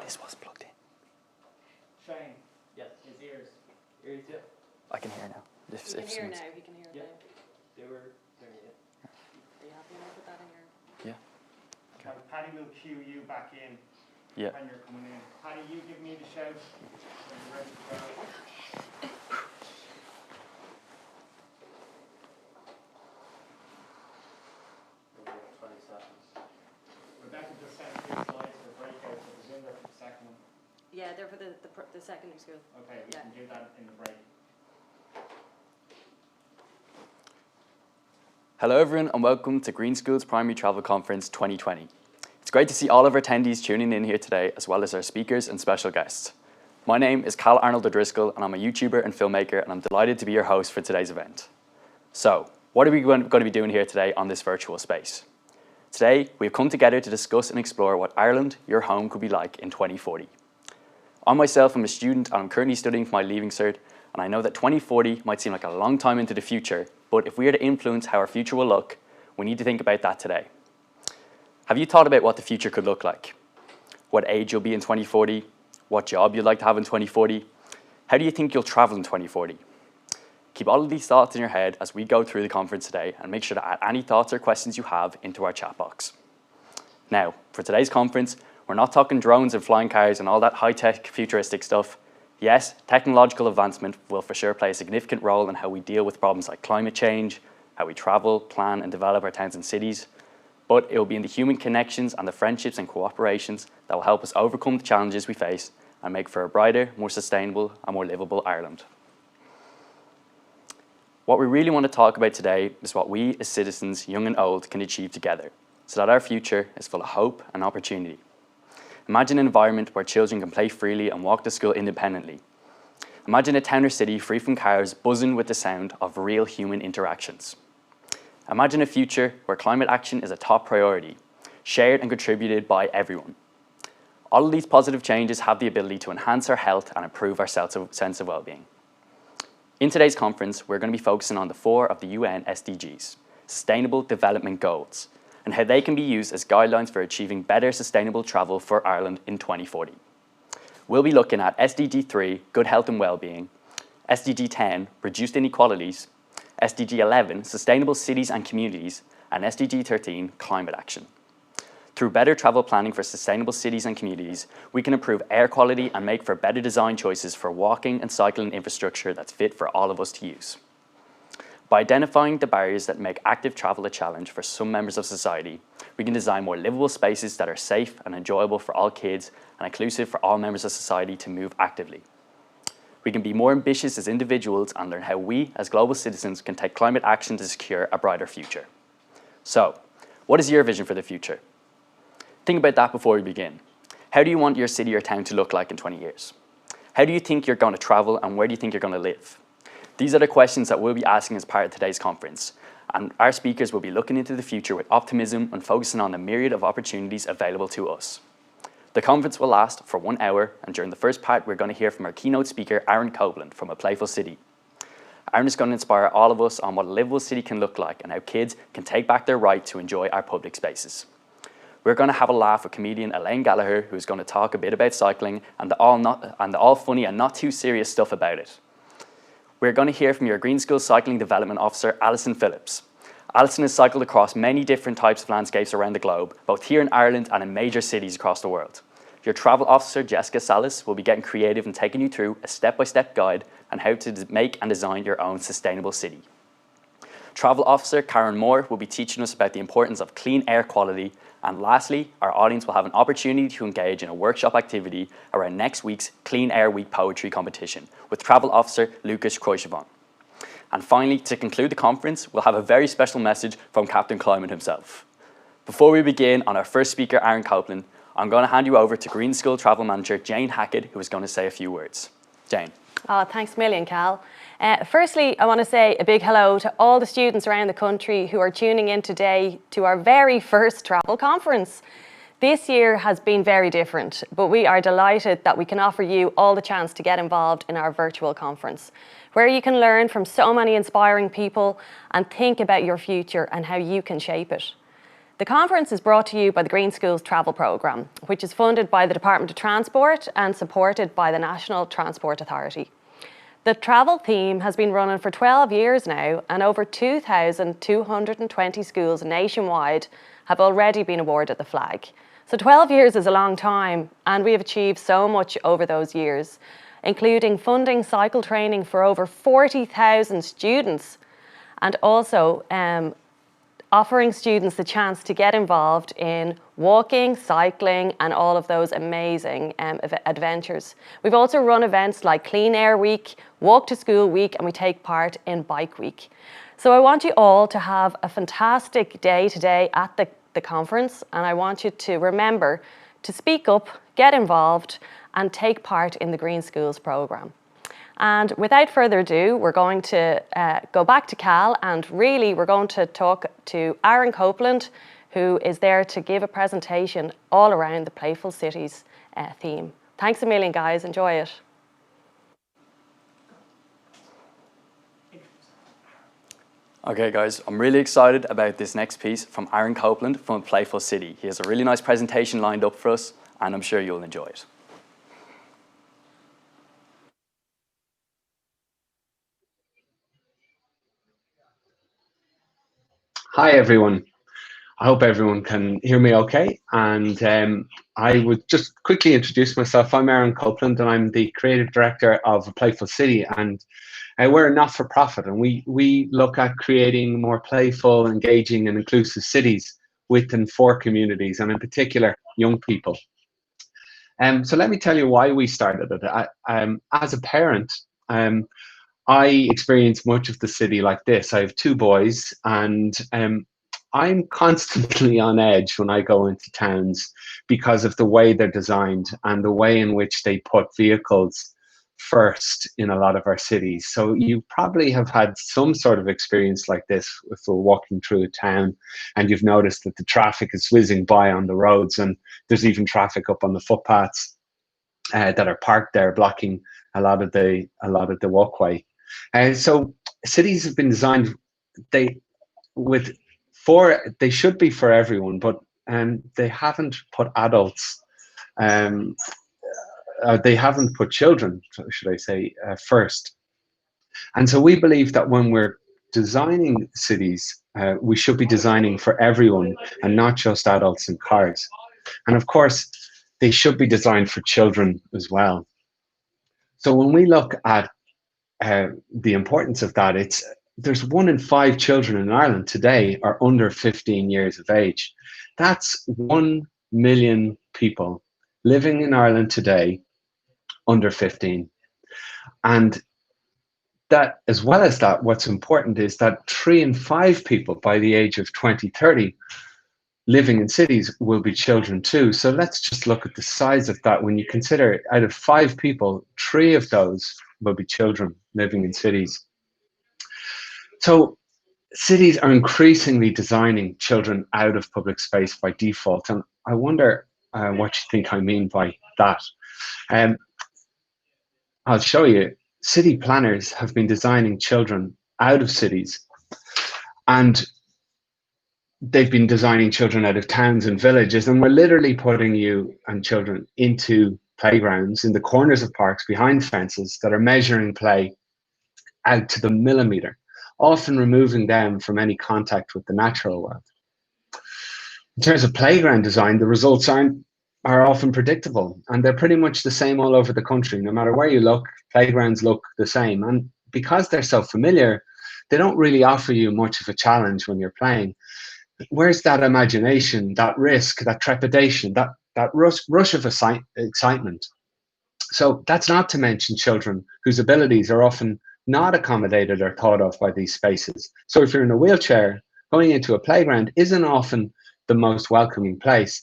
This was plugged in. Shane. Yes. His ears. Ears, yeah. I can hear now. He can hear now. He can hear now. They were there, yeah. Are you happy enough with that in your... Yeah. Okay. Paddy will cue you back in when you're coming in. Paddy, you give me the shout when you're ready to go. Rebecca just sent 3 slides for breakout, so presume they're for the second one. Yeah, they're for the secondary school. Okay, we can do that in the break. Hello everyone and welcome to Green School's Primary Travel Conference 2020. It's great to see all of our attendees tuning in here today, as well as our speakers and special guests. My name is Cal Arnold O'Driscoll and I'm a YouTuber and filmmaker, and I'm delighted to be your host for today's event. So, what are we going to be doing here today on this virtual space? Today, we've come together to discuss and explore what Ireland, your home, could be like in 2040. I myself am a student and I'm currently studying for my Leaving Cert, and I know that 2040 might seem like a long time into the future, but if we are to influence how our future will look, we need to think about that today. Have you thought about what the future could look like? What age you'll be in 2040? What job you'd like to have in 2040? How do you think you'll travel in 2040? Keep all of these thoughts in your head as we go through the conference today, and make sure to add any thoughts or questions you have into our chat box. Now, for today's conference, we're not talking drones and flying cars and all that high-tech futuristic stuff. Yes, technological advancement will for sure play a significant role in how we deal with problems like climate change, how we travel, plan and develop our towns and cities, but it will be in the human connections and the friendships and cooperations that will help us overcome the challenges we face and make for a brighter, more sustainable and more livable Ireland. What we really want to talk about today is what we as citizens, young and old, can achieve together so that our future is full of hope and opportunity. Imagine an environment where children can play freely and walk to school independently. Imagine a town or city free from cars, buzzing with the sound of real human interactions. Imagine a future where climate action is a top priority, shared and contributed by everyone. All of these positive changes have the ability to enhance our health and improve our sense of well-being. In today's conference, we're going to be focusing on the 4 of the UN SDGs, Sustainable Development Goals, and how they can be used as guidelines for achieving better sustainable travel for Ireland in 2040. We'll be looking at SDG 3, Good Health and Wellbeing, SDG 10, Reduced Inequalities, SDG 11, Sustainable Cities and Communities, and SDG 13, Climate Action. Through better travel planning for sustainable cities and communities, we can improve air quality and make for better design choices for walking and cycling infrastructure that's fit for all of us to use. By identifying the barriers that make active travel a challenge for some members of society, we can design more livable spaces that are safe and enjoyable for all kids and inclusive for all members of society to move actively. We can be more ambitious as individuals and learn how we, as global citizens, can take climate action to secure a brighter future. So, what is your vision for the future? Think about that before we begin. How do you want your city or town to look like in 20 years? How do you think you're going to travel, and where do you think you're going to live? These are the questions that we'll be asking as part of today's conference, and our speakers will be looking into the future with optimism and focusing on the myriad of opportunities available to us. The conference will last for 1 hour, and during the first part, we're going to hear from our keynote speaker, Aaron Copeland from A Playful City. Aaron is going to inspire all of us on what a livable city can look like and how kids can take back their right to enjoy our public spaces. We're going to have a laugh with comedian Elaine Gallagher, who's going to talk a bit about cycling and the all funny and not too serious stuff about it. We're going to hear from your Green School Cycling Development Officer, Alison Phillips. Alison has cycled across many different types of landscapes around the globe, both here in Ireland and in major cities across the world. Your Travel Officer, Jessica Salas, will be getting creative and taking you through a step-by-step guide on how to make and design your own sustainable city. Travel Officer Karen Moore will be teaching us about the importance of clean air quality. And lastly, our audience will have an opportunity to engage in a workshop activity around next week's Clean Air Week poetry competition with Travel Officer Lucas Croixevon. And finally, to conclude the conference, we'll have a very special message from Captain Climate himself. Before we begin on our first speaker, Aaron Copeland, I'm going to hand you over to Green School Travel Manager Jane Hackett, who is going to say a few words. Jane. Oh, thanks a million, Cal. Firstly, I want to say a big hello to all the students around the country who are tuning in today to our very first travel conference. This year has been very different, but we are delighted that we can offer you all the chance to get involved in our virtual conference, where you can learn from so many inspiring people and think about your future and how you can shape it. The conference is brought to you by the Green Schools Travel Programme, which is funded by the Department of Transport and supported by the National Transport Authority. The travel theme has been running for 12 years now, and over 2,220 schools nationwide have already been awarded the flag. So 12 years is a long time, and we have achieved so much over those years, including funding cycle training for over 40,000 students, and also offering students the chance to get involved in walking, cycling, and all of those amazing adventures. We've also run events like Clean Air Week, Walk to School Week, and we take part in Bike Week. So I want you all to have a fantastic day today at the conference, and I want you to remember to speak up, get involved, and take part in the Green Schools programme. And without further ado, we're going to go back to Cal, and really we're going to talk to Aaron Copeland, who is there to give a presentation all around the Playful Cities theme. Thanks a million, guys. Enjoy it. Okay guys, I'm really excited about this next piece from Aaron Copeland from Playful City. He has a really nice presentation lined up for us, and I'm sure you'll enjoy it. Hi everyone. I hope everyone can hear me okay. And I would just quickly introduce myself. I'm Aaron Copeland, and I'm the creative director of Playful City. And we're a not-for-profit, and we look at creating more playful, engaging, and inclusive cities with and for communities, and in particular, young people. So let me tell you why we started it. As a parent, I experience much of the city like this. I have two boys, and I'm constantly on edge when I go into towns because of the way they're designed and the way in which they put vehicles first in a lot of our cities. So you probably have had some sort of experience like this if we're walking through a town and you've noticed that the traffic is whizzing by on the roads, and there's even traffic up on the footpaths that are parked there, blocking a lot of the walkway. So cities have been designed, they should be for everyone, but they haven't put adults, they haven't put children, should I say, first. And so we believe that when we're designing cities, we should be designing for everyone and not just adults in cars. And of course, they should be designed for children as well. So when we look at the importance of that, there's 1 in 5 children in Ireland today are under 15 years of age. That's 1 million people living in Ireland today under 15. And that, as well as that, what's important is that 3 in 5 people by the age of 2030 living in cities will be children too. So let's just look at the size of that. When you consider out of 5 people, 3 of those will be children living in cities. So cities are increasingly designing children out of public space by default. And I wonder what you think I mean by that. I'll show you. City planners have been designing children out of cities, and they've been designing children out of towns and villages, and we're literally putting you and children into playgrounds in the corners of parks behind fences that are measuring play out to the millimeter, often removing them from any contact with the natural world. In terms of playground design, the results are often predictable, and they're pretty much the same all over the country. No matter where you look, playgrounds look the same. And because they're so familiar, they don't really offer you much of a challenge when you're playing. Where's that imagination, that risk, that trepidation, that rush of excitement? So that's not to mention children whose abilities are often not accommodated or thought of by these spaces. So if you're in a wheelchair, going into a playground isn't often the most welcoming place.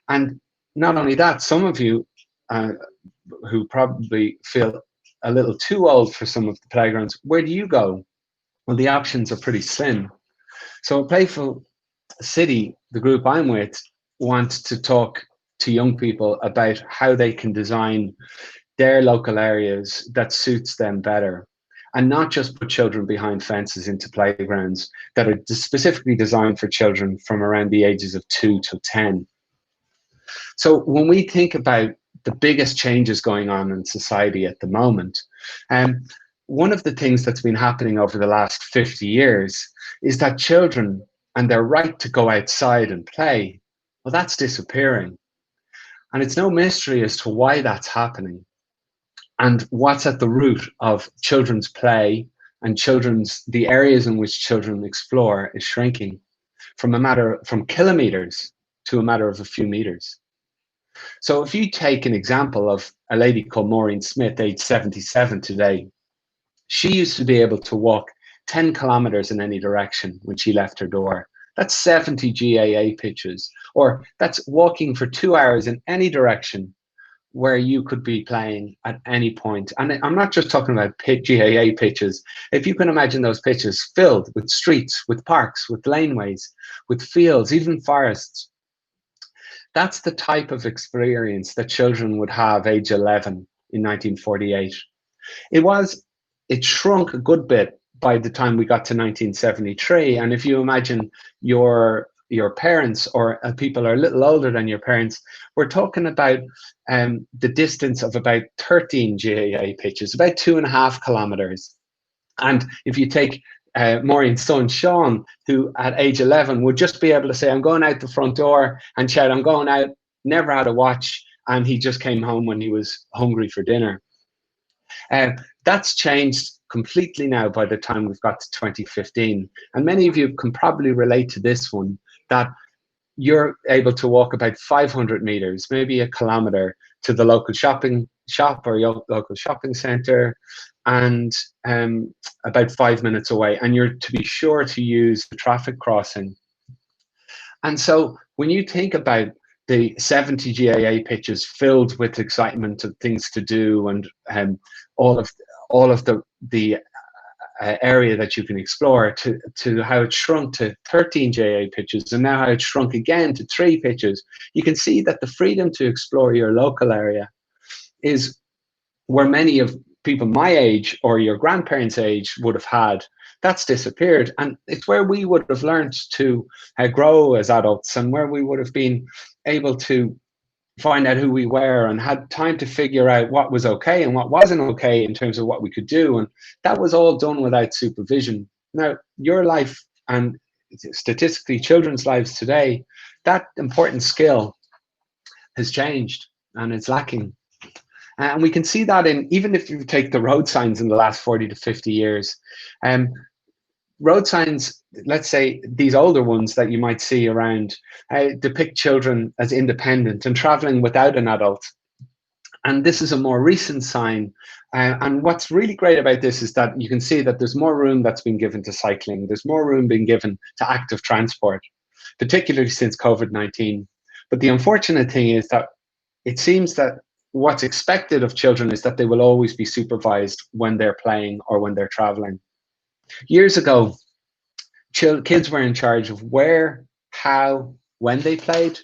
And not only that, some of you who probably feel a little too old for some of the playgrounds, where do you go? Well, the options are pretty slim. So Playful City, the group I'm with, wants to talk to young people about how they can design their local areas that suits them better. and not just put children behind fences into playgrounds that are specifically designed for children from around the ages of 2 to 10. So when we think about the biggest changes going on in society at the moment, one of the things that's been happening over the last 50 years is that children and their right to go outside and play, well, that's disappearing. And it's no mystery as to why that's happening and what's at the root of children's play and the areas in which children explore is shrinking from kilometers to a matter of a few meters. So if you take an example of a lady called Maureen Smith, age 77 today, she used to be able to walk 10 kilometers in any direction when she left her door. That's 70 GAA pitches, or that's walking for 2 hours in any direction where you could be playing at any point. And I'm not just talking about GAA pitches. If you can imagine those pitches filled with streets, with parks, with laneways, with fields, even forests, that's the type of experience that children would have age 11 in 1948. It shrunk a good bit by the time we got to 1973. And if you imagine your parents or people are a little older than your parents, we're talking about the distance of about 13 GAA pitches, about 2.5 kilometers. And if you take Maureen's son, Sean, who at age 11 would just be able to say, I'm going out the front door, and shout, I'm going out, never had a watch, and he just came home when he was hungry for dinner. That's changed completely now by the time we've got to 2015. And many of you can probably relate to this one, that you're able to walk about 500 meters, maybe a kilometer, to the local shopping shop or your local shopping center, and about 5 minutes away. And you're to be sure to use the traffic crossing. And so when you think about the 70 GAA pitches filled with excitement of things to do, and all of the area that you can explore, to how it shrunk to 13 GAA pitches, and now how it shrunk again to 3 pitches, you can see that the freedom to explore your local area is where many of people my age or your grandparents' age would have had. That's disappeared, and it's where we would have learned to grow as adults, and where we would have been able to find out who we were and had time to figure out what was okay and what wasn't okay in terms of what we could do. And that was all done without supervision. Now, your life, and statistically children's lives today, that important skill has changed and it's lacking. And we can see that even if you take the road signs in the last 40 to 50 years, road signs, let's say these older ones that you might see around, depict children as independent and traveling without an adult. And this is a more recent sign. And what's really great about this is that you can see that there's more room that's been given to cycling. There's more room being given to active transport, particularly since COVID-19. But the unfortunate thing is that it seems that what's expected of children is that they will always be supervised when they're playing or when they're traveling. Years ago, kids were in charge of where, how, when they played.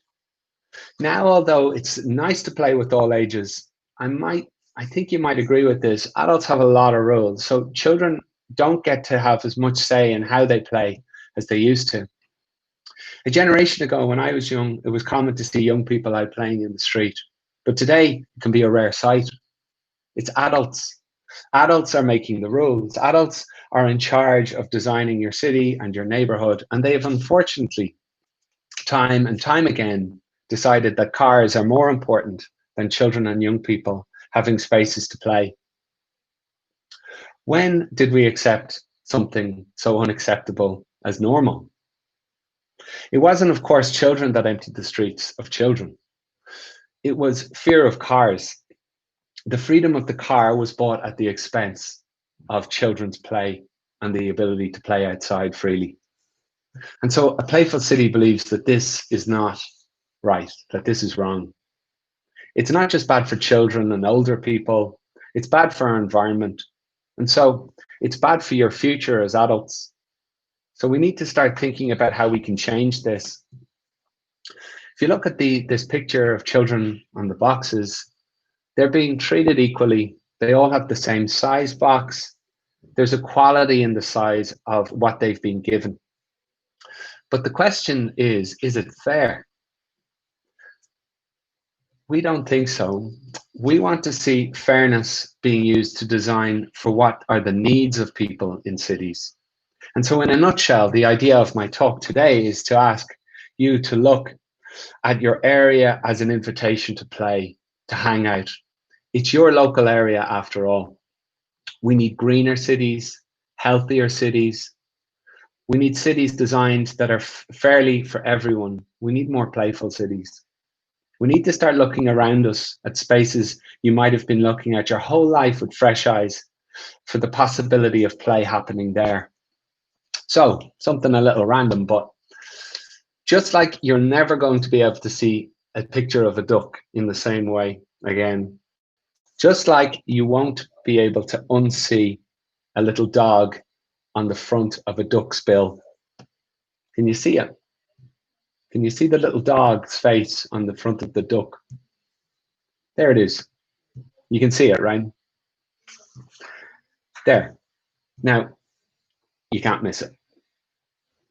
Now, although it's nice to play with all ages, I think you might agree with this, adults have a lot of rules. So children don't get to have as much say in how they play as they used to. A generation ago, when I was young, it was common to see young people out playing in the street. But today, it can be a rare sight. It's adults. Adults are making the rules. Adults are in charge of designing your city and your neighborhood. And they have unfortunately, time and time again, decided that cars are more important than children and young people having spaces to play. When did we accept something so unacceptable as normal? It wasn't, of course, children that emptied the streets of children. It was fear of cars. The freedom of the car was bought at the expense of children's play and the ability to play outside freely. And so a playful city believes that this is not right, that this is wrong. It's not just bad for children and older people, it's bad for our environment. And so it's bad for your future as adults. So we need to start thinking about how we can change this. If you look at this picture of children on the boxes, they're being treated equally. They all have the same size box. There's a quality in the size of what they've been given. But the question is it fair? We don't think so. We want to see fairness being used to design for what are the needs of people in cities. And so in a nutshell, the idea of my talk today is to ask you to look at your area as an invitation to play, to hang out. It's your local area after all. We need greener cities, healthier cities. We need cities designed that are fairly for everyone. We need more playful cities. We need to start looking around us at spaces you might have been looking at your whole life with fresh eyes for the possibility of play happening there. So, something a little random, but just like you're never going to be able to see a picture of a duck in the same way again, just like you won't be able to unsee a little dog on the front of a duck's bill. Can you see it? Can you see the little dog's face on the front of the duck? There it is. You can see it, right? There. Now, you can't miss it.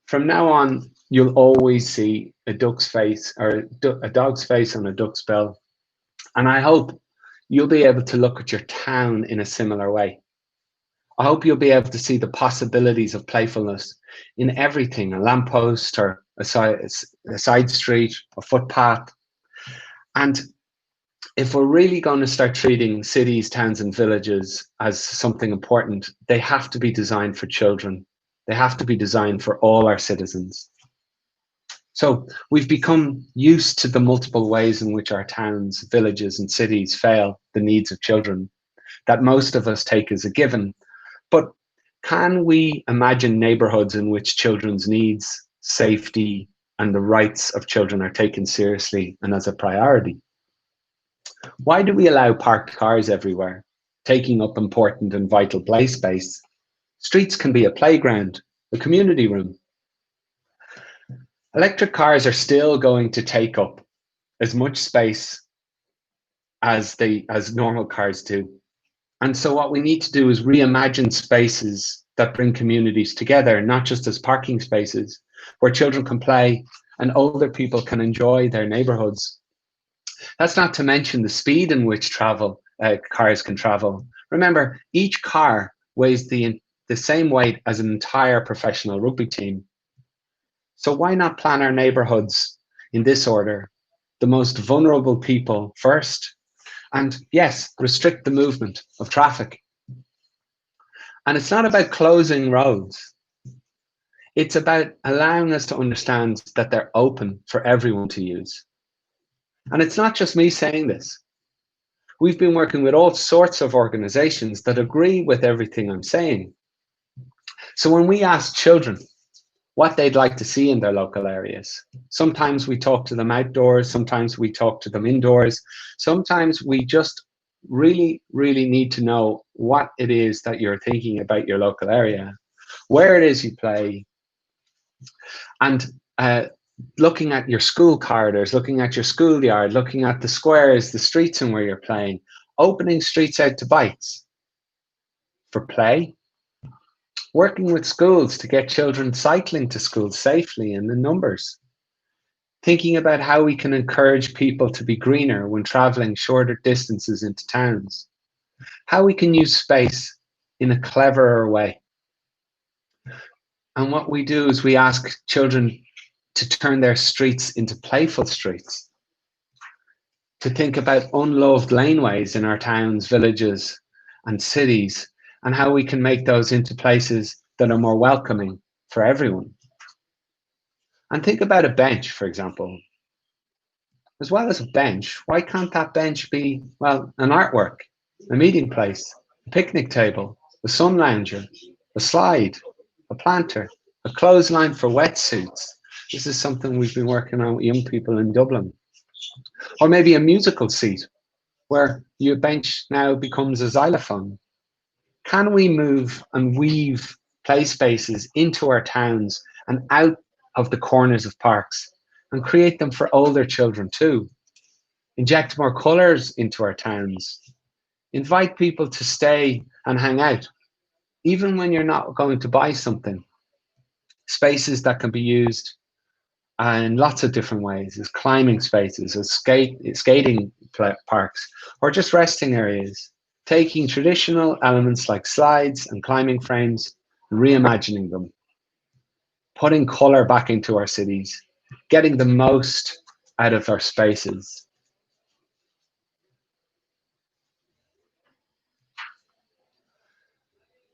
From now on, you'll always see a duck's face or a dog's face on a duck's bill. And I hope you'll be able to look at your town in a similar way. I hope you'll be able to see the possibilities of playfulness in everything, a lamppost or a side street, a footpath. And if we're really going to start treating cities, towns, and villages as something important, they have to be designed for children. They have to be designed for all our citizens. So we've become used to the multiple ways in which our towns, villages, and cities fail the needs of children that most of us take as a given. But can we imagine neighborhoods in which children's needs, safety, and the rights of children are taken seriously and as a priority? Why do we allow parked cars everywhere, taking up important and vital play space? Streets can be a playground, a community room. Electric cars are still going to take up as much space as normal cars do. And so what we need to do is reimagine spaces that bring communities together, not just as parking spaces where children can play and older people can enjoy their neighborhoods. That's not to mention the speed in which cars can travel. Remember, each car weighs the same weight as an entire professional rugby team. So why not plan our neighborhoods in this order? The most vulnerable people first, and yes, restrict the movement of traffic. And it's not about closing roads. It's about allowing us to understand that they're open for everyone to use. And it's not just me saying this. We've been working with all sorts of organizations that agree with everything I'm saying. So when we ask children what they'd like to see in their local areas, sometimes we talk to them outdoors, sometimes we talk to them indoors, sometimes we just really, really need to know what it is that you're thinking about your local area, where it is you play, and looking at your school corridors, looking at your schoolyard, looking at the squares, the streets and where you're playing, opening streets out to bikes for play, working with schools to get children cycling to school safely and in numbers, thinking about how we can encourage people to be greener when traveling shorter distances into towns, how we can use space in a cleverer way. And what we do is we ask children to turn their streets into playful streets, to think about unloved laneways in our towns, villages, and cities, and how we can make those into places that are more welcoming for everyone. And think about a bench, for example. As well as a bench, why can't that bench be, well, an artwork, a meeting place, a picnic table, a sun lounger, a slide, a planter, a clothesline for wetsuits? This is something we've been working on with young people in Dublin. Or maybe a musical seat, where your bench now becomes a xylophone. Can we move and weave play spaces into our towns and out of the corners of parks and create them for older children too? Inject more colours into our towns. Invite people to stay and hang out. even when you're not going to buy something. Spaces that can be used in lots of different ways, as climbing spaces, as skating parks, or just resting areas. Taking traditional elements like slides and climbing frames, and reimagining them. Putting colour back into our cities, getting the most out of our spaces.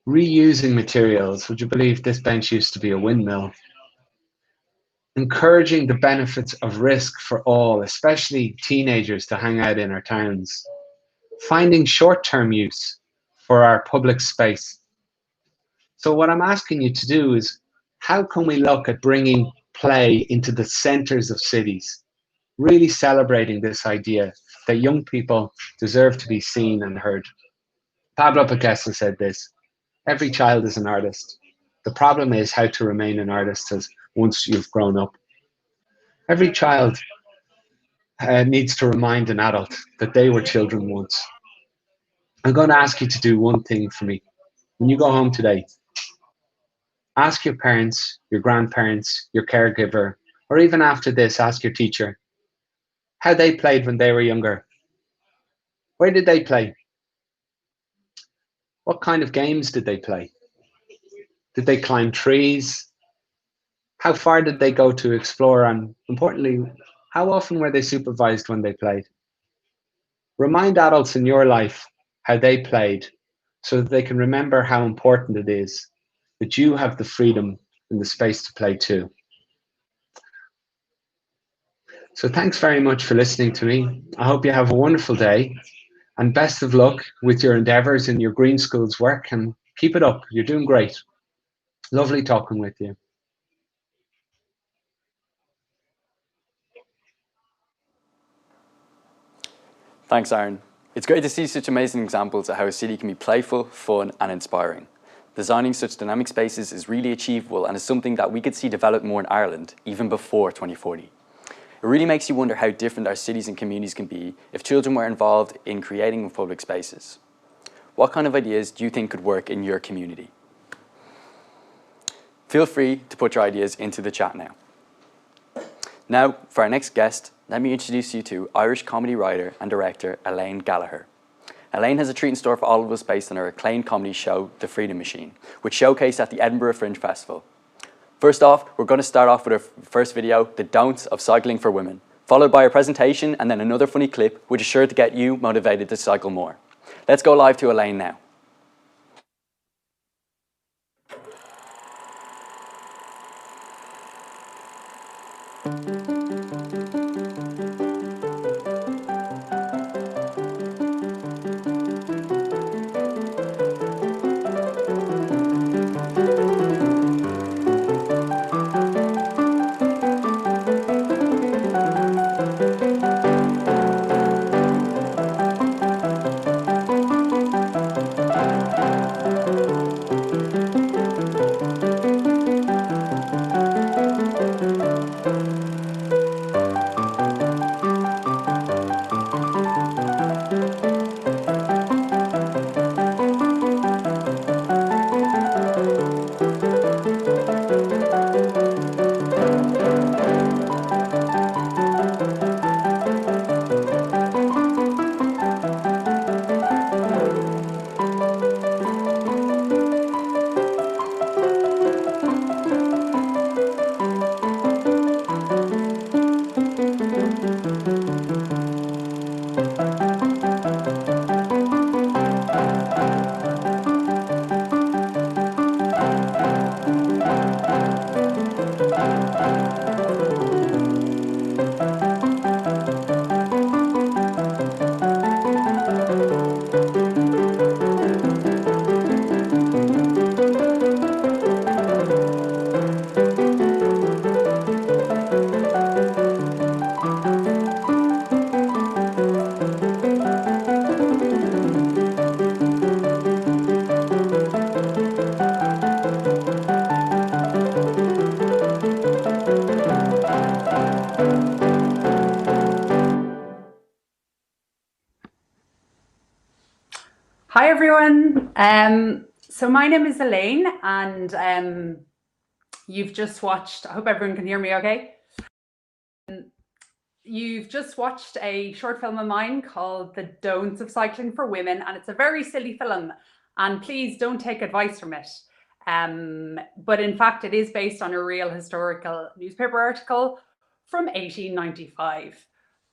Reusing materials. Would you believe this bench used to be a windmill? Encouraging the benefits of risk for all, especially teenagers, to hang out in our towns. Finding short-term use for our public space. So what I'm asking you to do is, how can we look at bringing play into the centres of cities? Really celebrating this idea that young people deserve to be seen and heard. Pablo Picasso said this: every child is an artist. The problem is how to remain an artist once you've grown up. Every child needs to remind an adult that they were children once. I'm going to ask you to do one thing for me. When you go home today, ask your parents, your grandparents, your caregiver, or even after this, ask your teacher how they played when they were younger. Where did they play? What kind of games did they play? Did they climb trees? How far did they go to explore? And importantly, how often were they supervised when they played? Remind adults in your life how they played so that they can remember how important it is that you have the freedom and the space to play too. So thanks very much for listening to me. I hope you have a wonderful day and best of luck with your endeavours in your Green Schools work, and keep it up. You're doing great. Lovely talking with you. Thanks, Aaron. It's great to see such amazing examples of how a city can be playful, fun, and inspiring. Designing such dynamic spaces is really achievable and is something that we could see develop more in Ireland, even before 2040. It really makes you wonder how different our cities and communities can be if children were involved in creating public spaces. What kind of ideas do you think could work in your community? Feel free to put your ideas into the chat now. Now, for our next guest, let me introduce you to Irish comedy writer and director Elaine Gallagher. Elaine has a treat in store for all of us based on her acclaimed comedy show, The Freedom Machine, which showcased at the Edinburgh Fringe Festival. First off, we're going to start off with our first video, The Don'ts of Cycling for Women, followed by a presentation and then another funny clip, which is sure to get you motivated to cycle more. Let's go live to Elaine now. Hi everyone. So my name is Elaine, and you've just watched, I hope everyone can hear me okay. You've just watched a short film of mine called The Don'ts of Cycling for Women, and it's a very silly film, and please don't take advice from it. But in fact, it is based on a real historical newspaper article from 1895.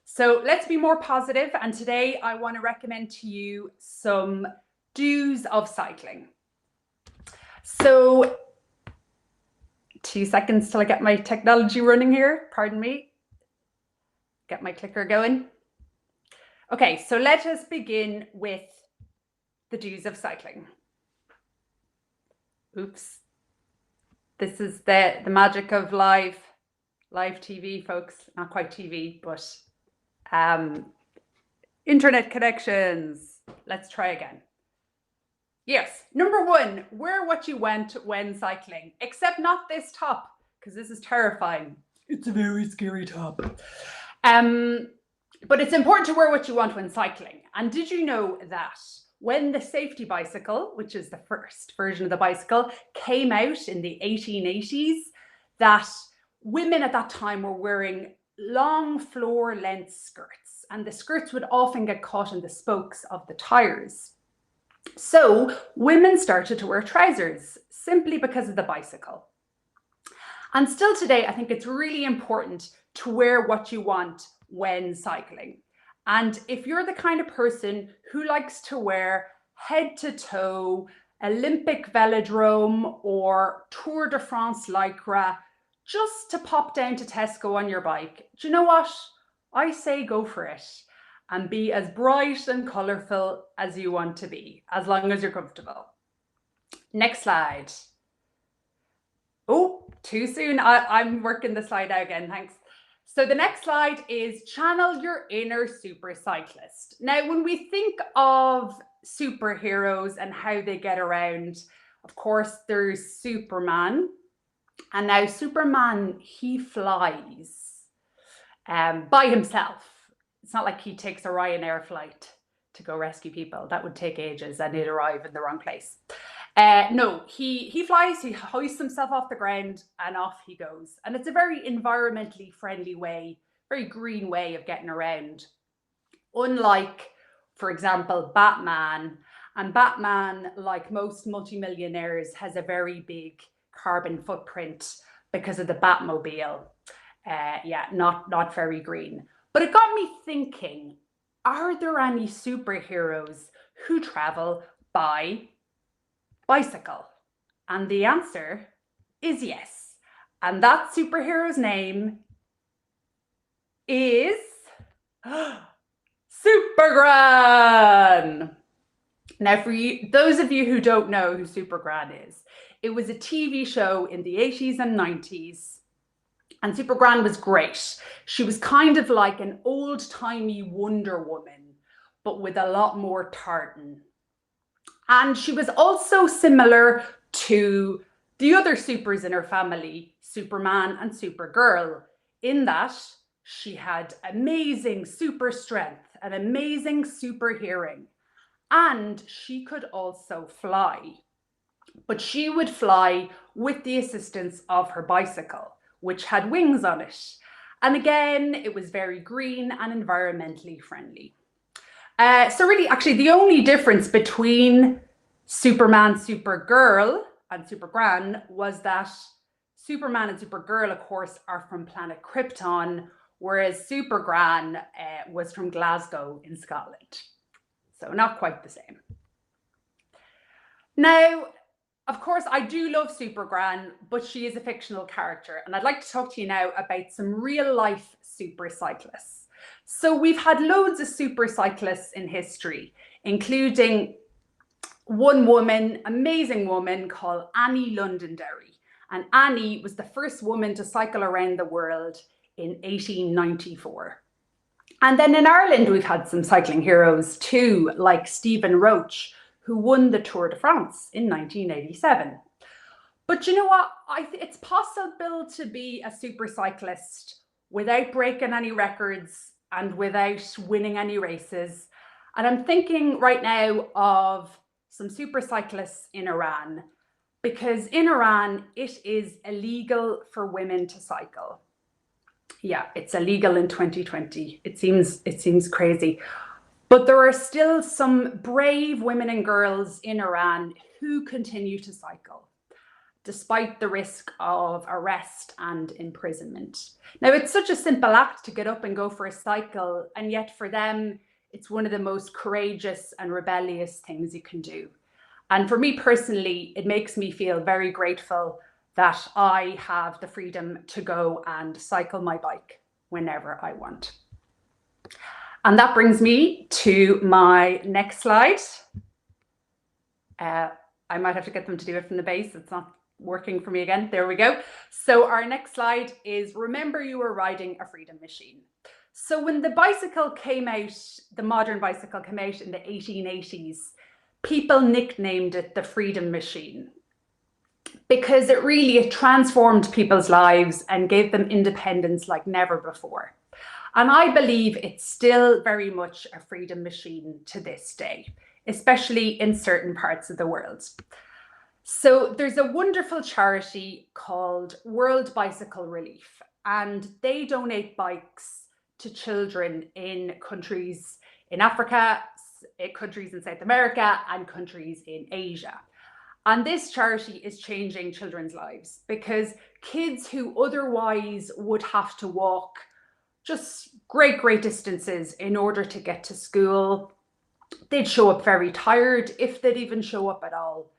So let's be more positive, and today I want to recommend to you some do's of cycling. So 2 seconds till I get my technology running here, pardon me. Get my clicker going. Okay, so let us begin with the do's of cycling. Oops. This is the magic of live TV, folks. Not quite TV, but internet connections. Let's try again. Yes, number 1, wear what you want when cycling, except not this top, because this is terrifying. It's a very scary top. But it's important to wear what you want when cycling. And did you know that when the safety bicycle, which is the first version of the bicycle, came out in the 1880s, that women at that time were wearing long floor-length skirts, and the skirts would often get caught in the spokes of the tires. So women started to wear trousers simply because of the bicycle. And still today, I think it's really important to wear what you want when cycling. And if you're the kind of person who likes to wear head to toe Olympic velodrome or Tour de France lycra just to pop down to Tesco on your bike, do you know what? I say go for it and be as bright and colourful as you want to be, as long as you're comfortable. Next slide. Oh, too soon. I'm working the slide out again, thanks. So the next slide is channel your inner super cyclist. Now, when we think of superheroes and how they get around, of course, there's Superman. And now Superman, he flies by himself. It's not like he takes a Ryanair flight to go rescue people. That would take ages and he'd arrive in the wrong place. No, he flies, he hoists himself off the ground and off he goes. And it's a very environmentally friendly way, very green way of getting around. Unlike, for example, Batman. And Batman, like most multimillionaires, has a very big carbon footprint because of the Batmobile. Yeah, not very green. But it got me thinking, are there any superheroes who travel by bicycle? And the answer is yes. And that superhero's name is Supergran. Now, for you, those of you who don't know who Supergran is, it was a TV show in the 80s and 90s. And Supergran was great. She was kind of like an old-timey Wonder Woman, but with a lot more tartan. And she was also similar to the other supers in her family, Superman and Supergirl, in that she had amazing super strength and amazing super hearing. And she could also fly. But she would fly with the assistance of her bicycle, which had wings on it. And again, it was very green and environmentally friendly. So really, actually, the only difference between Superman, Supergirl, and Supergran was that Superman and Supergirl, of course, are from planet Krypton, whereas Supergran was from Glasgow in Scotland. So not quite the same. Now, of course, I do love Supergran, but she is a fictional character. And I'd like to talk to you now about some real life super cyclists. So we've had loads of super cyclists in history, including one woman, amazing woman called Annie Londonderry. And Annie was the first woman to cycle around the world in 1894. And then in Ireland, we've had some cycling heroes too, like Stephen Roche, who won the Tour de France in 1987. But you know what? It's possible to be a super cyclist without breaking any records and without winning any races. And I'm thinking right now of some super cyclists in Iran, because in Iran, it is illegal for women to cycle. Yeah, it's illegal in 2020. It seems crazy. But there are still some brave women and girls in Iran who continue to cycle, despite the risk of arrest and imprisonment. Now, it's such a simple act to get up and go for a cycle, and yet for them, it's one of the most courageous and rebellious things you can do. And for me personally, it makes me feel very grateful that I have the freedom to go and cycle my bike whenever I want. And that brings me to my next slide. I might have to get them to do it from the base. It's not working for me again. There we go. So our next slide is, remember you were riding a freedom machine. So when the bicycle came out, the modern bicycle came out in the 1880s, people nicknamed it the freedom machine, because it transformed people's lives and gave them independence like never before. And I believe it's still very much a freedom machine to this day, especially in certain parts of the world. So there's a wonderful charity called World Bicycle Relief, and they donate bikes to children in countries in Africa, countries in South America, and countries in Asia. And this charity is changing children's lives, because kids who otherwise would have to walk just great distances in order to get to school, they'd show up very tired if they'd even show up at all.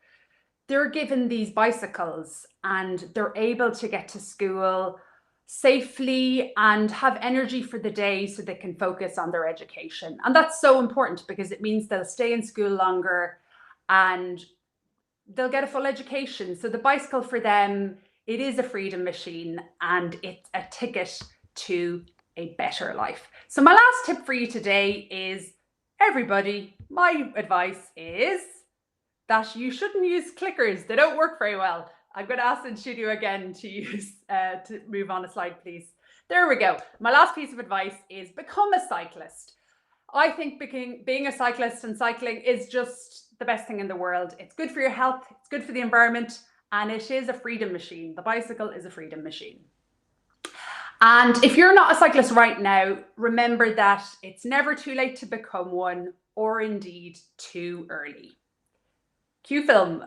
They're given these bicycles and they're able to get to school safely and have energy for the day so they can focus on their education. And that's so important, because it means they'll stay in school longer and they'll get a full education. So the bicycle for them, it is a freedom machine and it's a ticket to a better life. So my last tip for you today is, everybody, my advice is that you shouldn't use clickers. They don't work very well. I'm going to ask the studio again to move on a slide, please. There we go. My last piece of advice is become a cyclist. I think being a cyclist and cycling is just the best thing in the world. It's good for your health, it's good for the environment, and it is a freedom machine. The bicycle is a freedom machine. And if you're not a cyclist right now, remember that it's never too late to become one, or indeed too early. Cue film.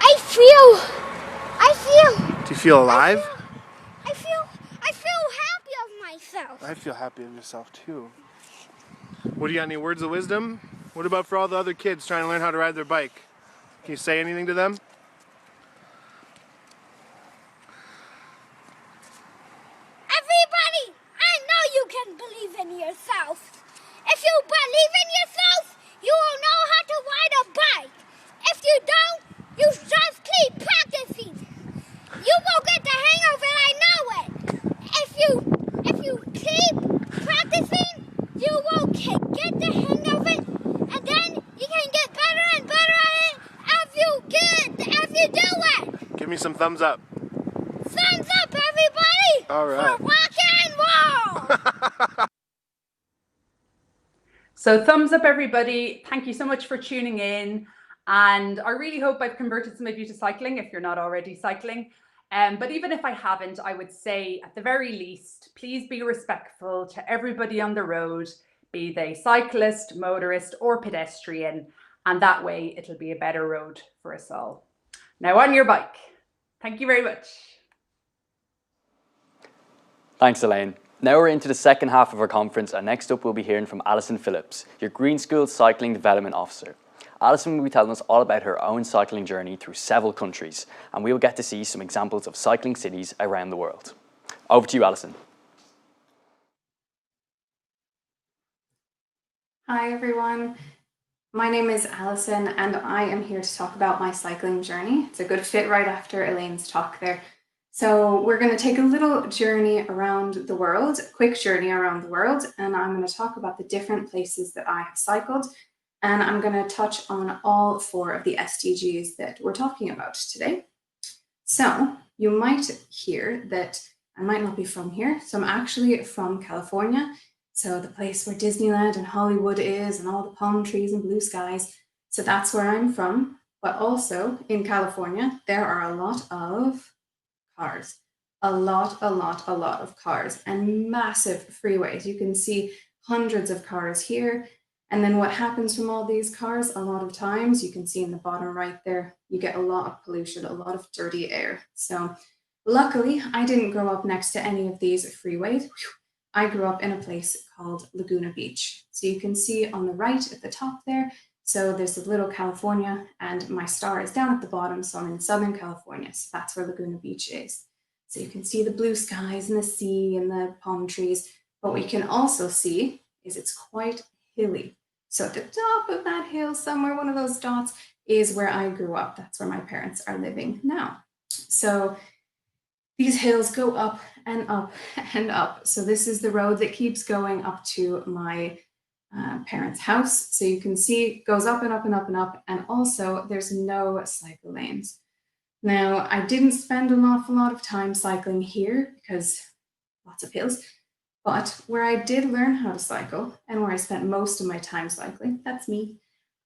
I feel. Do you feel alive? I feel happy of myself. I feel happy of yourself too. What do you got? Any words of wisdom? What about for all the other kids trying to learn how to ride their bike? Can you say anything to them? Everybody, I know you can believe in yourself. If you believe in yourself, you will know how to ride a bike. If you don't, you just keep practicing. You will get the hang of it, I know it. If you keep practicing, you will get the hang of it, and then you can get better and better at it as you do it. Give me some thumbs up. Thumbs up, everybody! All right. For rock and roll! So thumbs up, everybody. Thank you so much for tuning in. And I really hope I've converted some of you to cycling if you're not already cycling. But even if I haven't, I would say at the very least, please be respectful to everybody on the road, be they cyclist, motorist, or pedestrian. And that way it'll be a better road for us all. Now on your bike. Thank you very much. Thanks, Elaine. Now we're into the second half of our conference, and next up we'll be hearing from Alison Phillips, your Green School Cycling Development Officer. Alison will be telling us all about her own cycling journey through several countries, and we will get to see some examples of cycling cities around the world. Over to you, Alison. Hi everyone, my name is Alison and I am here to talk about my cycling journey. It's a good fit right after Elaine's talk there. So we're going to take a little journey around the world, a quick journey around the world, and I'm going to talk about the different places that I have cycled, and I'm going to touch on all 4 of the SDGs that we're talking about today. So you might hear that I might not be from here, so I'm actually from California So the place where Disneyland and Hollywood is and all the palm trees and blue skies. So that's where I'm from. But also in California, there are a lot of cars. A lot of cars and massive freeways. You can see hundreds of cars here. And then what happens from all these cars, a lot of times, you can see in the bottom right there, you get a lot of pollution, a lot of dirty air. So luckily, I didn't grow up next to any of these freeways. I grew up in a place called Laguna Beach. So you can see on the right at the top there, so there's a little California and my star is down at the bottom. So I'm in Southern California. So that's where Laguna Beach is. So you can see the blue skies and the sea and the palm trees. But what you can also see is it's quite hilly. So at the top of that hill, somewhere, one of those dots, is where I grew up. That's where my parents are living now. So these hills go up and up and up. So this is the road that keeps going up to my parents' house. So you can see it goes up and up and up and up. And also there's no cycle lanes. Now, I didn't spend an awful lot of time cycling here because lots of hills. But where I did learn how to cycle and where I spent most of my time cycling, that's me.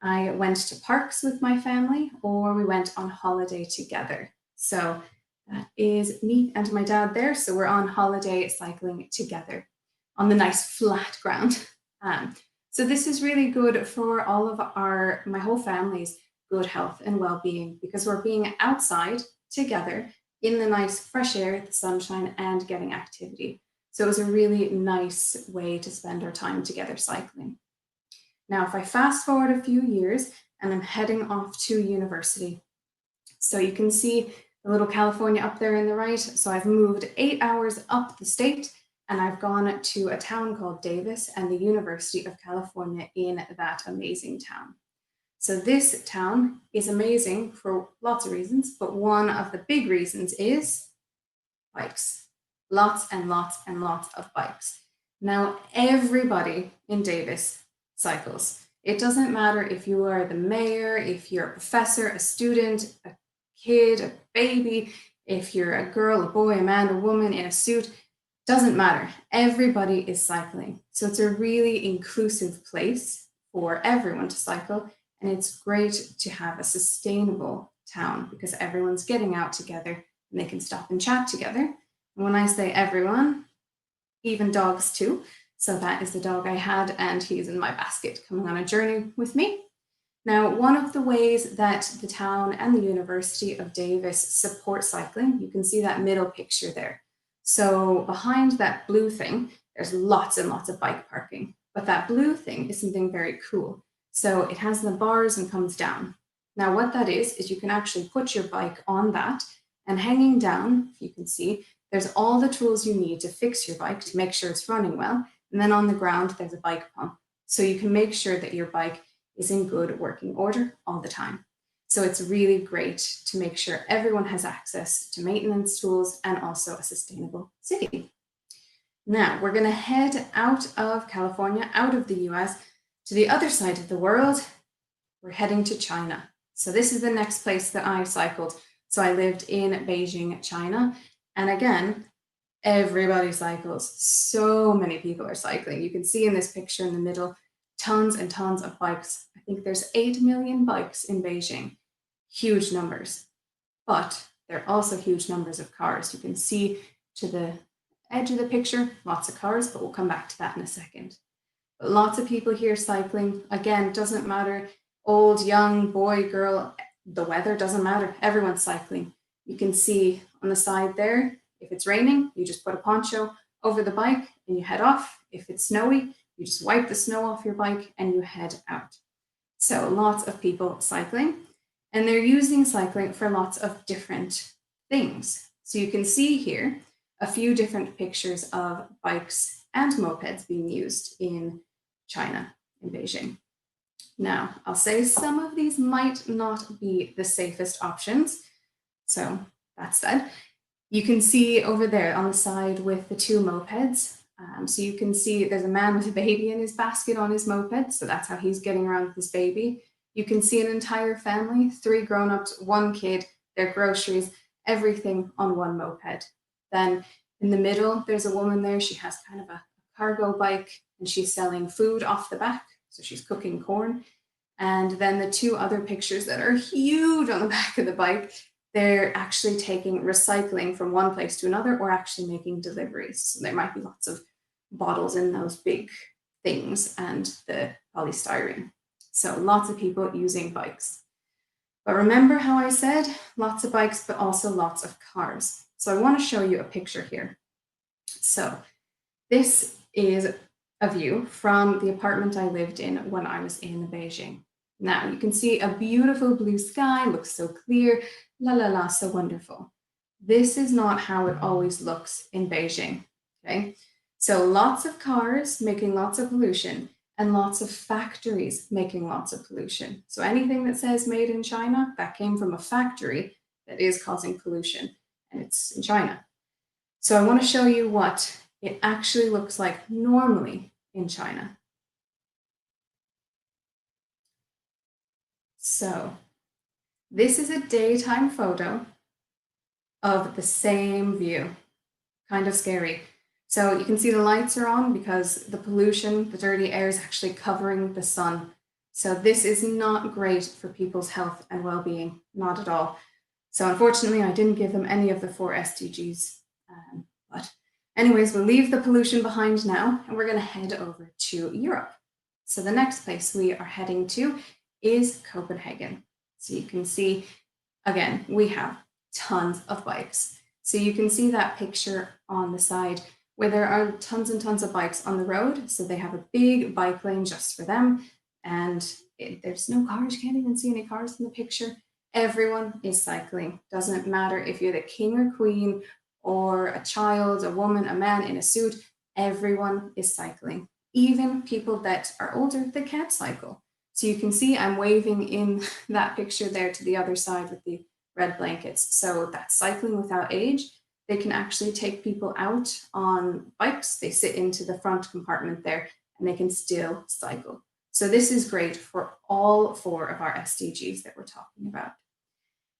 I went to parks with my family or we went on holiday together. So that is me and my dad there. So we're on holiday cycling together on the nice flat ground. So this is really good for all of my whole family's good health and well-being because we're being outside together in the nice fresh air, the sunshine, and getting activity. So it was a really nice way to spend our time together cycling. Now, if I fast forward a few years and I'm heading off to university, so you can see the little California up there in the right. So I've moved 8 hours up the state and I've gone to a town called Davis and the University of California in that amazing town. So this town is amazing for lots of reasons, but one of the big reasons is bikes. Lots and lots and lots of bikes. Now, everybody in Davis cycles. It doesn't matter if you are the mayor, if you're a professor, a student, a kid, a baby, if you're a girl, a boy, a man, a woman in a suit, doesn't matter. Everybody is cycling. So it's a really inclusive place for everyone to cycle. And it's great to have a sustainable town because everyone's getting out together and they can stop and chat together. And when I say everyone, even dogs too. So that is the dog I had and he's in my basket coming on a journey with me. Now, one of the ways that the town and the University of Davis support cycling, you can see that middle picture there. So behind that blue thing, there's lots and lots of bike parking, but that blue thing is something very cool. So it has the bars and comes down. Now what that is you can actually put your bike on that and hanging down, if you can see, there's all the tools you need to fix your bike to make sure it's running well. And then on the ground, there's a bike pump. So you can make sure that your bike is in good working order all the time. So it's really great to make sure everyone has access to maintenance tools and also a sustainable city. Now we're going to head out of California, out of the US, to the other side of the world. We're heading to China. So this is the next place that I cycled. So I lived in Beijing, China. And again, everybody cycles. So many people are cycling. You can see in this picture in the middle, tons and tons of bikes. I think there's 8 million bikes in Beijing. Huge numbers. But there are also huge numbers of cars. You can see to the edge of the picture, lots of cars, but we'll come back to that in a second. But lots of people here cycling. Again, doesn't matter, old, young, boy, girl, the weather doesn't matter. Everyone's cycling. You can see on the side there, if it's raining, you just put a poncho over the bike and you head off. If it's snowy, you just wipe the snow off your bike and you head out. So lots of people cycling, and they're using cycling for lots of different things. So you can see here a few different pictures of bikes and mopeds being used in China, in Beijing. Now, I'll say some of these might not be the safest options. So that said, you can see over there on the side with the 2 mopeds. So you can see there's a man with a baby in his basket on his moped. So that's how he's getting around with his baby. You can see an entire family, 3 grown-ups, 1 kid, their groceries, everything on 1 moped. Then in the middle, there's a woman there. She has kind of a cargo bike. and she's selling food off the back. So she's cooking corn. And then the two other pictures that are huge on the back of the bike, they're actually taking recycling from one place to another or actually making deliveries. So there might be lots of bottles in those big things and the polystyrene. So lots of people using bikes. But remember how I said lots of bikes, but also lots of cars. So I want to show you a picture here. So this is a view from the apartment I lived in when I was in Beijing. Now you can see a beautiful blue sky, looks so clear, la la la, so wonderful. This is not how it always looks in Beijing, okay? So lots of cars making lots of pollution and lots of factories making lots of pollution. So anything that says made in China, that came from a factory that is causing pollution, and it's in China. So I want to show you what it actually looks like normally in China. So this is a daytime photo of the same view. Kind of scary. So you can see the lights are on because the pollution, the dirty air is actually covering the sun. So this is not great for people's health and well-being, not at all. So unfortunately, I didn't give them any of the 4 SDGs. But anyways, we'll leave the pollution behind now, and we're going to head over to Europe. So the next place we are heading to is Copenhagen. So you can see, again, we have tons of bikes. So you can see that picture on the side where there are tons and tons of bikes on the road. So they have a big bike lane just for them. And there's no cars, you can't even see any cars in the picture. Everyone is cycling. Doesn't matter if you're the king or queen or a child, a woman, a man in a suit, everyone is cycling. Even people that are older, they can't cycle. So you can see I'm waving in that picture there to the other side with the red blankets. So that's cycling without age. They can actually take people out on bikes. They sit into the front compartment there and they can still cycle. So this is great for all 4 of our SDGs that we're talking about.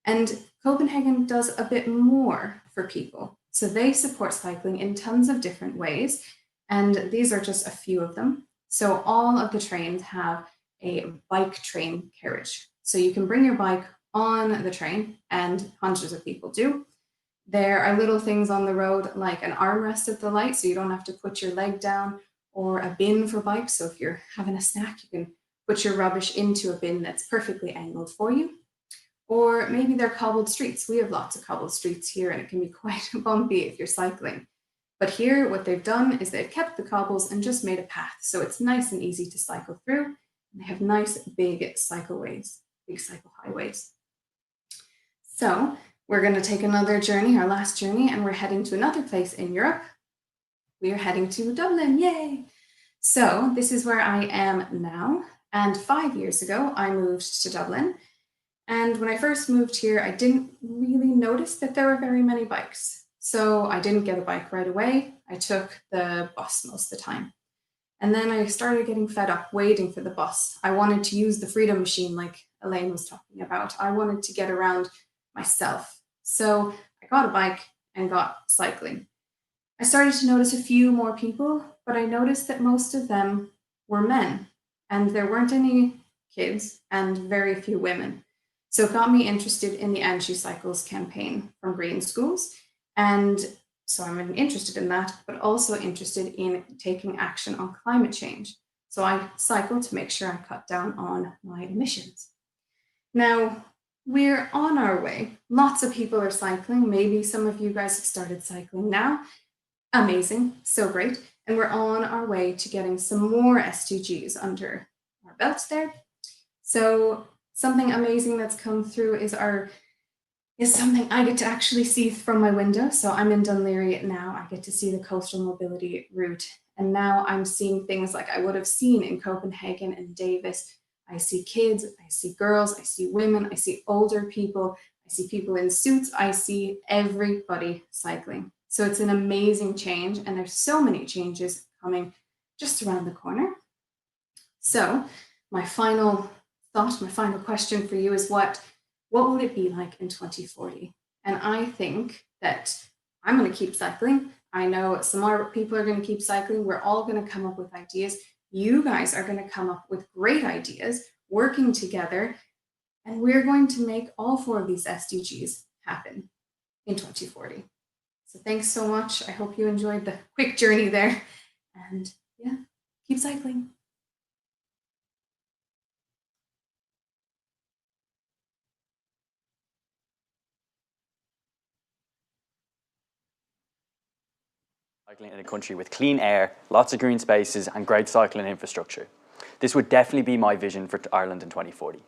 And Copenhagen does a bit more for people. So they support cycling in tons of different ways. And these are just a few of them. So all of the trains have a bike train carriage. So you can bring your bike on the train, and hundreds of people do. There are little things on the road like an armrest at the light, so you don't have to put your leg down, or a bin for bikes. So if you're having a snack, you can put your rubbish into a bin that's perfectly angled for you. Or maybe they're cobbled streets. We have lots of cobbled streets here, and it can be quite bumpy if you're cycling. But here, what they've done is they've kept the cobbles and just made a path. So it's nice and easy to cycle through. And they have nice, big cycleways, big cycle highways. So we're going to take another journey, our last journey, and we're heading to another place in Europe. We are heading to Dublin, yay! So this is where I am now. And 5 years ago, I moved to Dublin. And when I first moved here, I didn't really notice that there were very many bikes. So I didn't get a bike right away. I took the bus most of the time. And then I started getting fed up waiting for the bus. I wanted to use the freedom machine like Elaine was talking about. I wanted to get around myself. So I got a bike and got cycling. I started to notice a few more people, but I noticed that most of them were men, and there weren't any kids and very few women. So it got me interested in the Angie Cycles campaign from Green Schools. And so I'm interested in that, but also interested in taking action on climate change. So I cycle to make sure I cut down on my emissions. Now, we're on our way. Lots of people are cycling. Maybe some of you guys have started cycling now. Amazing, so great. And we're on our way to getting some more SDGs under our belts there. So something amazing that's come through is something I get to actually see from my window. So I'm in Dún Laoghaire now. I get to see the coastal mobility route. And now I'm seeing things like I would have seen in Copenhagen and Davis. I see kids, I see girls, I see women, I see older people, I see people in suits, I see everybody cycling. So it's an amazing change, and there's so many changes coming just around the corner. So my final thought, my final question for you is what will it be like in 2040? And I think that I'm going to keep cycling, I know some more people are going to keep cycling. We're all going to come up with ideas. You guys are going to come up with great ideas, working together, and we're going to make all 4 of these SDGs happen in 2040. So thanks so much. I hope you enjoyed the quick journey there. And yeah, keep cycling. Cycling in a country with clean air, lots of green spaces and great cycling infrastructure. This would definitely be my vision for Ireland in 2040.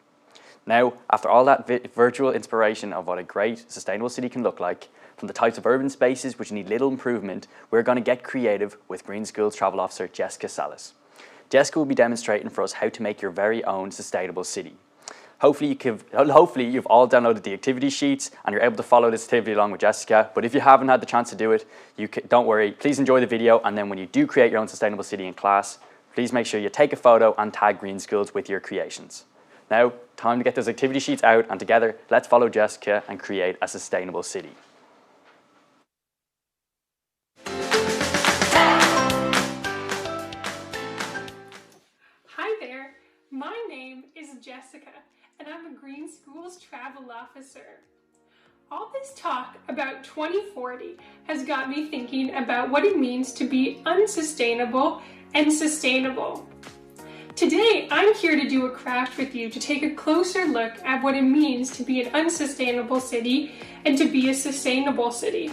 Now, after all that virtual inspiration of what a great sustainable city can look like, from the types of urban spaces which need little improvement, we're going to get creative with Green School's travel officer, Jessica Salas. Jessica will be demonstrating for us how to make your very own sustainable city. Hopefully you've all downloaded the activity sheets and you're able to follow this activity along with Jessica. But if you haven't had the chance to do it, don't worry. Please enjoy the video, and then when you do create your own sustainable city in class, please make sure you take a photo and tag Green Schools with your creations. Now, time to get those activity sheets out, and together, let's follow Jessica and create a sustainable city. Hi there, my name is Jessica, and I'm a Green Schools travel officer. All this talk about 2040 has got me thinking about what it means to be unsustainable and sustainable. Today, I'm here to do a craft with you to take a closer look at what it means to be an unsustainable city and to be a sustainable city.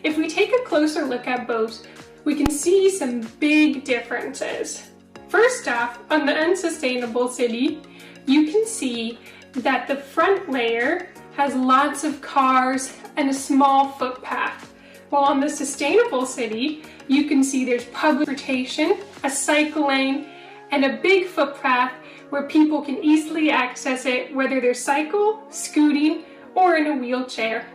If we take a closer look at both, we can see some big differences. First off, on the unsustainable city, you can see that the front layer has lots of cars and a small footpath. While on the sustainable city, you can see there's public transportation, a cycle lane, and a big footpath where people can easily access it, whether they're cycle, scooting, or in a wheelchair.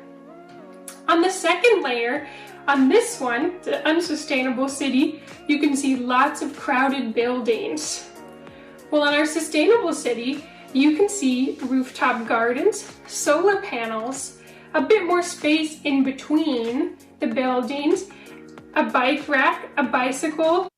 On the second layer, on this one, the unsustainable city, you can see lots of crowded buildings. While on our sustainable city, you can see rooftop gardens, solar panels, a bit more space in between the buildings, a bike rack, a bicycle,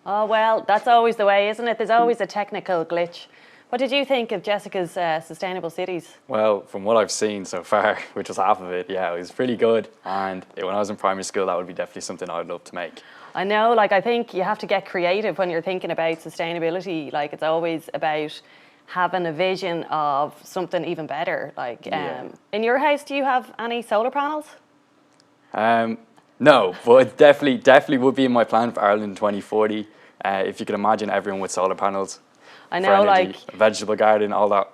Oh, well, that's always the way, isn't it? There's always a technical glitch. What did you think of Jessica's sustainable cities? Well, from what I've seen so far, which was half of it, yeah, it was pretty good. And when I was in primary school, that would be definitely something I'd love to make. I know, like, I think you have to get creative when you're thinking about sustainability. Like, it's always about having a vision of something even better. Like, in your house, do you have any solar panels? No, but it definitely would be in my plan for Ireland in 2040. If you can imagine everyone with solar panels. I know, energy, like, a vegetable garden, all that.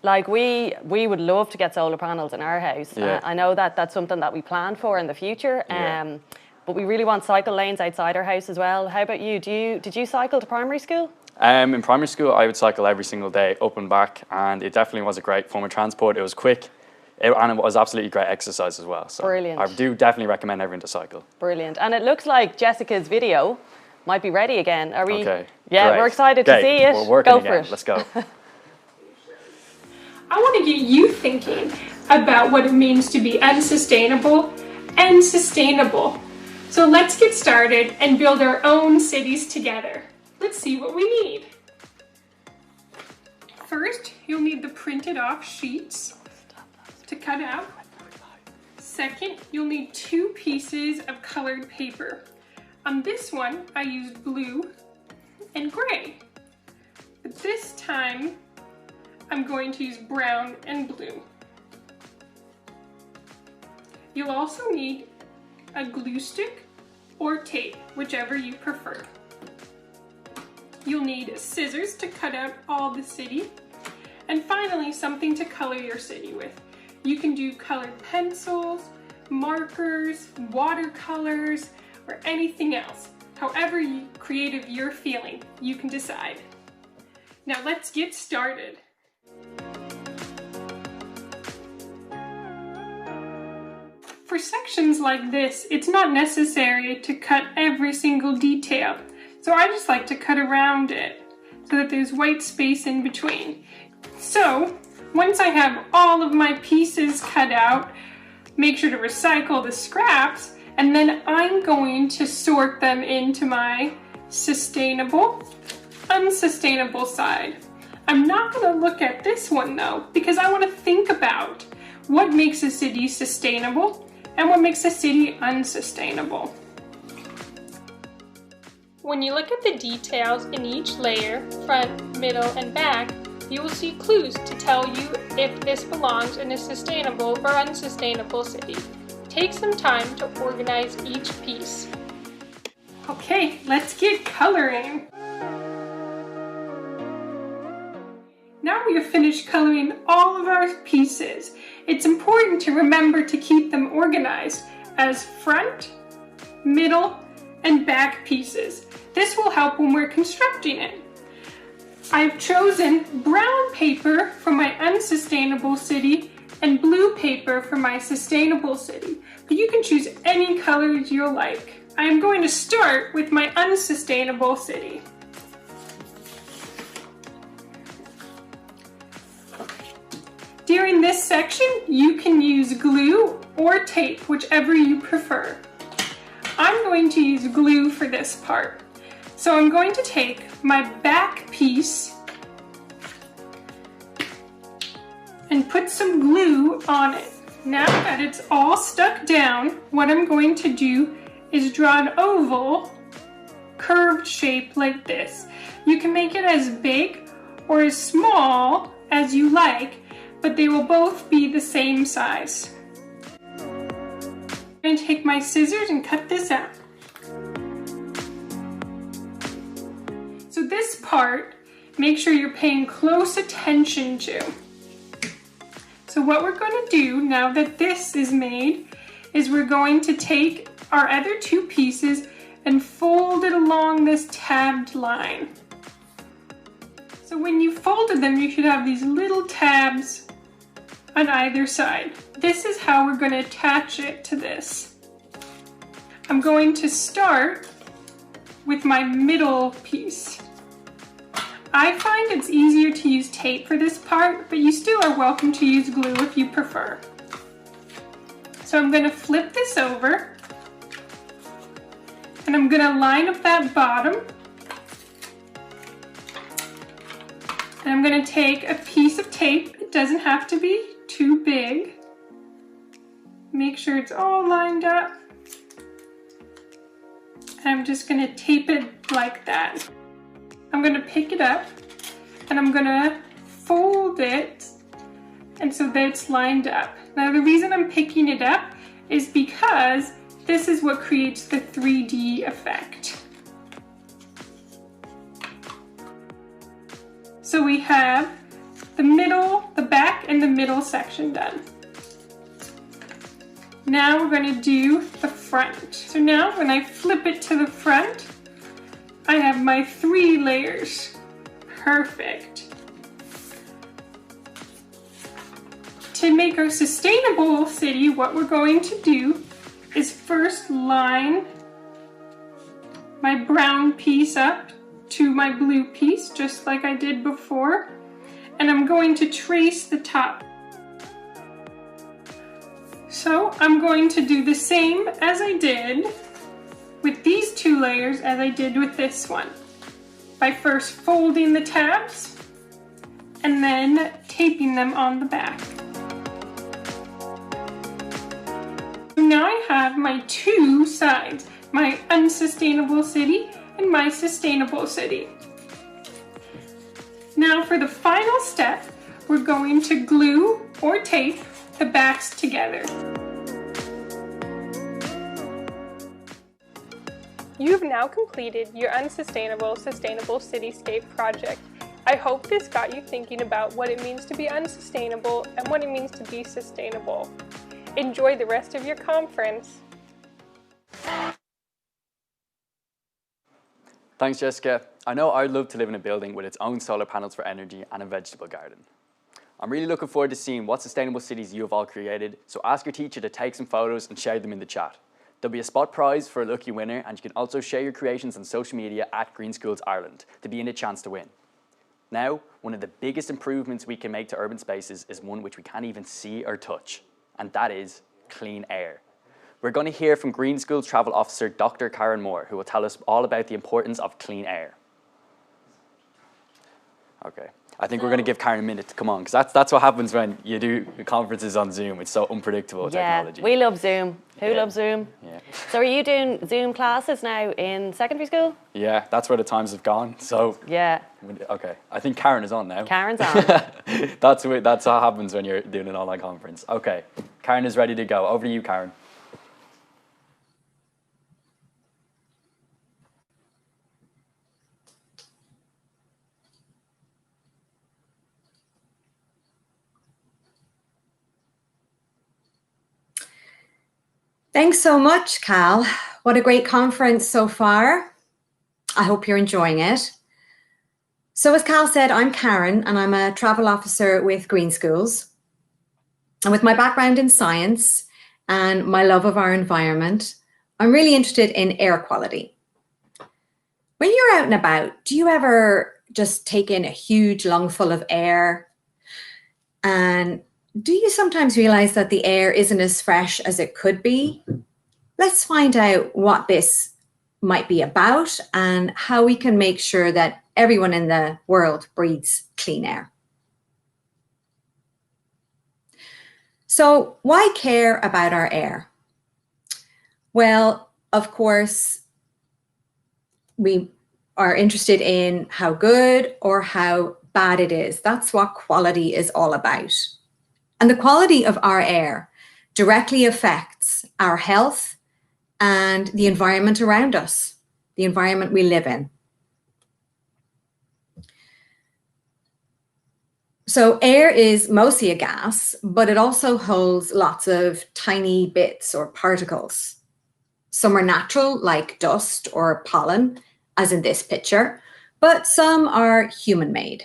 Like, we would love to get solar panels in our house. Yeah. I know that that's something that we plan for in the future. Yeah. But we really want cycle lanes outside our house as well. How about you? Did you cycle to primary school? In primary school, I would cycle every single day, up and back, and it definitely was a great form of transport. It was quick, and it was absolutely great exercise as well. So brilliant. I do definitely recommend everyone to cycle. Brilliant. And it looks like Jessica's video might be ready again. Are we? Okay. Yeah, great. we're excited to see it. We're working Go again. for it. Let's go. I want to get you thinking about what it means to be unsustainable and sustainable. So let's get started and build our own cities together. Let's see what we need. First, you'll need the printed off sheets to cut out. Second, you'll need 2 pieces of colored paper. On this one, I used blue and gray. But this time, I'm going to use brown and blue. You'll also need a glue stick or tape, whichever you prefer. You'll need scissors to cut out all the city. And finally, something to color your city with. You can do colored pencils, markers, watercolors, or anything else. However creative you're feeling, you can decide. Now let's get started. For sections like this, it's not necessary to cut every single detail. So I just like to cut around it so that there's white space in between. So once I have all of my pieces cut out, make sure to recycle the scraps, and then I'm going to sort them into my sustainable, unsustainable side. I'm not going to look at this one though, because I want to think about what makes a city sustainable and what makes a city unsustainable. When you look at the details in each layer, front, middle, and back, you will see clues to tell you if this belongs in a sustainable or unsustainable city. Take some time to organize each piece. Okay, let's get coloring. Now we have finished coloring all of our pieces. It's important to remember to keep them organized as front, middle, and back pieces. This will help when we're constructing it. I've chosen brown paper for my unsustainable city and blue paper for my sustainable city, but you can choose any colors you like. I am going to start with my unsustainable city. During this section, you can use glue or tape, whichever you prefer. I'm going to use glue for this part. So I'm going to take my back piece and put some glue on it. Now that it's all stuck down, what I'm going to do is draw an oval, curved shape like this. You can make it as big or as small as you like, but they will both be the same size. I'm going to take my scissors and cut this out. So this part, make sure you're paying close attention to. So what we're going to do now that this is made is we're going to take our other two pieces and fold it along this tabbed line. So when you folded them, you should have these little tabs on either side. This is how we're going to attach it to this. I'm going to start with my middle piece. I find it's easier to use tape for this part, but you still are welcome to use glue if you prefer. So I'm going to flip this over, and I'm going to line up that bottom, and I'm going to take a piece of tape. It doesn't have to be too big. Make sure it's all lined up. And I'm just going to tape it like that. I'm going to pick it up and I'm going to fold it and so that it's lined up. Now the reason I'm picking it up is because this is what creates the 3D effect. So we have the middle, the back, and the middle section done. Now we're going to do the front. So now when I flip it to the front, I have my 3 layers. Perfect. To make our sustainable city, what we're going to do is first line my brown piece up to my blue piece, just like I did before. And I'm going to trace the top. So I'm going to do the same as I did with these 2 layers as I did with this one, by first folding the tabs and then taping them on the back. So now I have my 2 sides, my unsustainable city and my sustainable city. Now for the final step, we're going to glue or tape the backs together. You've now completed your unsustainable sustainable cityscape project. I hope this got you thinking about what it means to be unsustainable and what it means to be sustainable. Enjoy the rest of your conference. Thanks, Jessica. I know I'd love to live in a building with its own solar panels for energy and a vegetable garden. I'm really looking forward to seeing what sustainable cities you have all created, so ask your teacher to take some photos and share them in the chat. There'll be a spot prize for a lucky winner, and you can also share your creations on social media at Green Schools Ireland to be in a chance to win. Now, one of the biggest improvements we can make to urban spaces is one which we can't even see or touch, and that is clean air. We're going to hear from Green Schools Travel Officer Dr. Karen Moore, who will tell us all about the importance of clean air. Okay, I think we're going to give Karen a minute to come on, because that's what happens when you do conferences on Zoom. It's so unpredictable technology. Yeah, we love Zoom. Who loves Zoom? Yeah. So are you doing Zoom classes now in secondary school? Yeah, that's where the times have gone. So yeah. Okay, I think Karen is on now. Karen's on. That's what happens when you're doing an online conference. Okay, Karen is ready to go. Over to you, Karen. Thanks so much, Cal. What a great conference so far. I hope you're enjoying it. So as Cal said, I'm Karen and I'm a travel officer with Green Schools. And with my background in science and my love of our environment, I'm really interested in air quality. When you're out and about, do you ever just take in a huge lungful of air? And do you sometimes realize that the air isn't as fresh as it could be? Let's find out what this might be about and how we can make sure that everyone in the world breathes clean air. So why care about our air? Well, of course, we are interested in how good or how bad it is. That's what quality is all about. And the quality of our air directly affects our health and the environment around us, the environment we live in. So air is mostly a gas, but it also holds lots of tiny bits or particles. Some are natural, like dust or pollen, as in this picture, but some are human-made.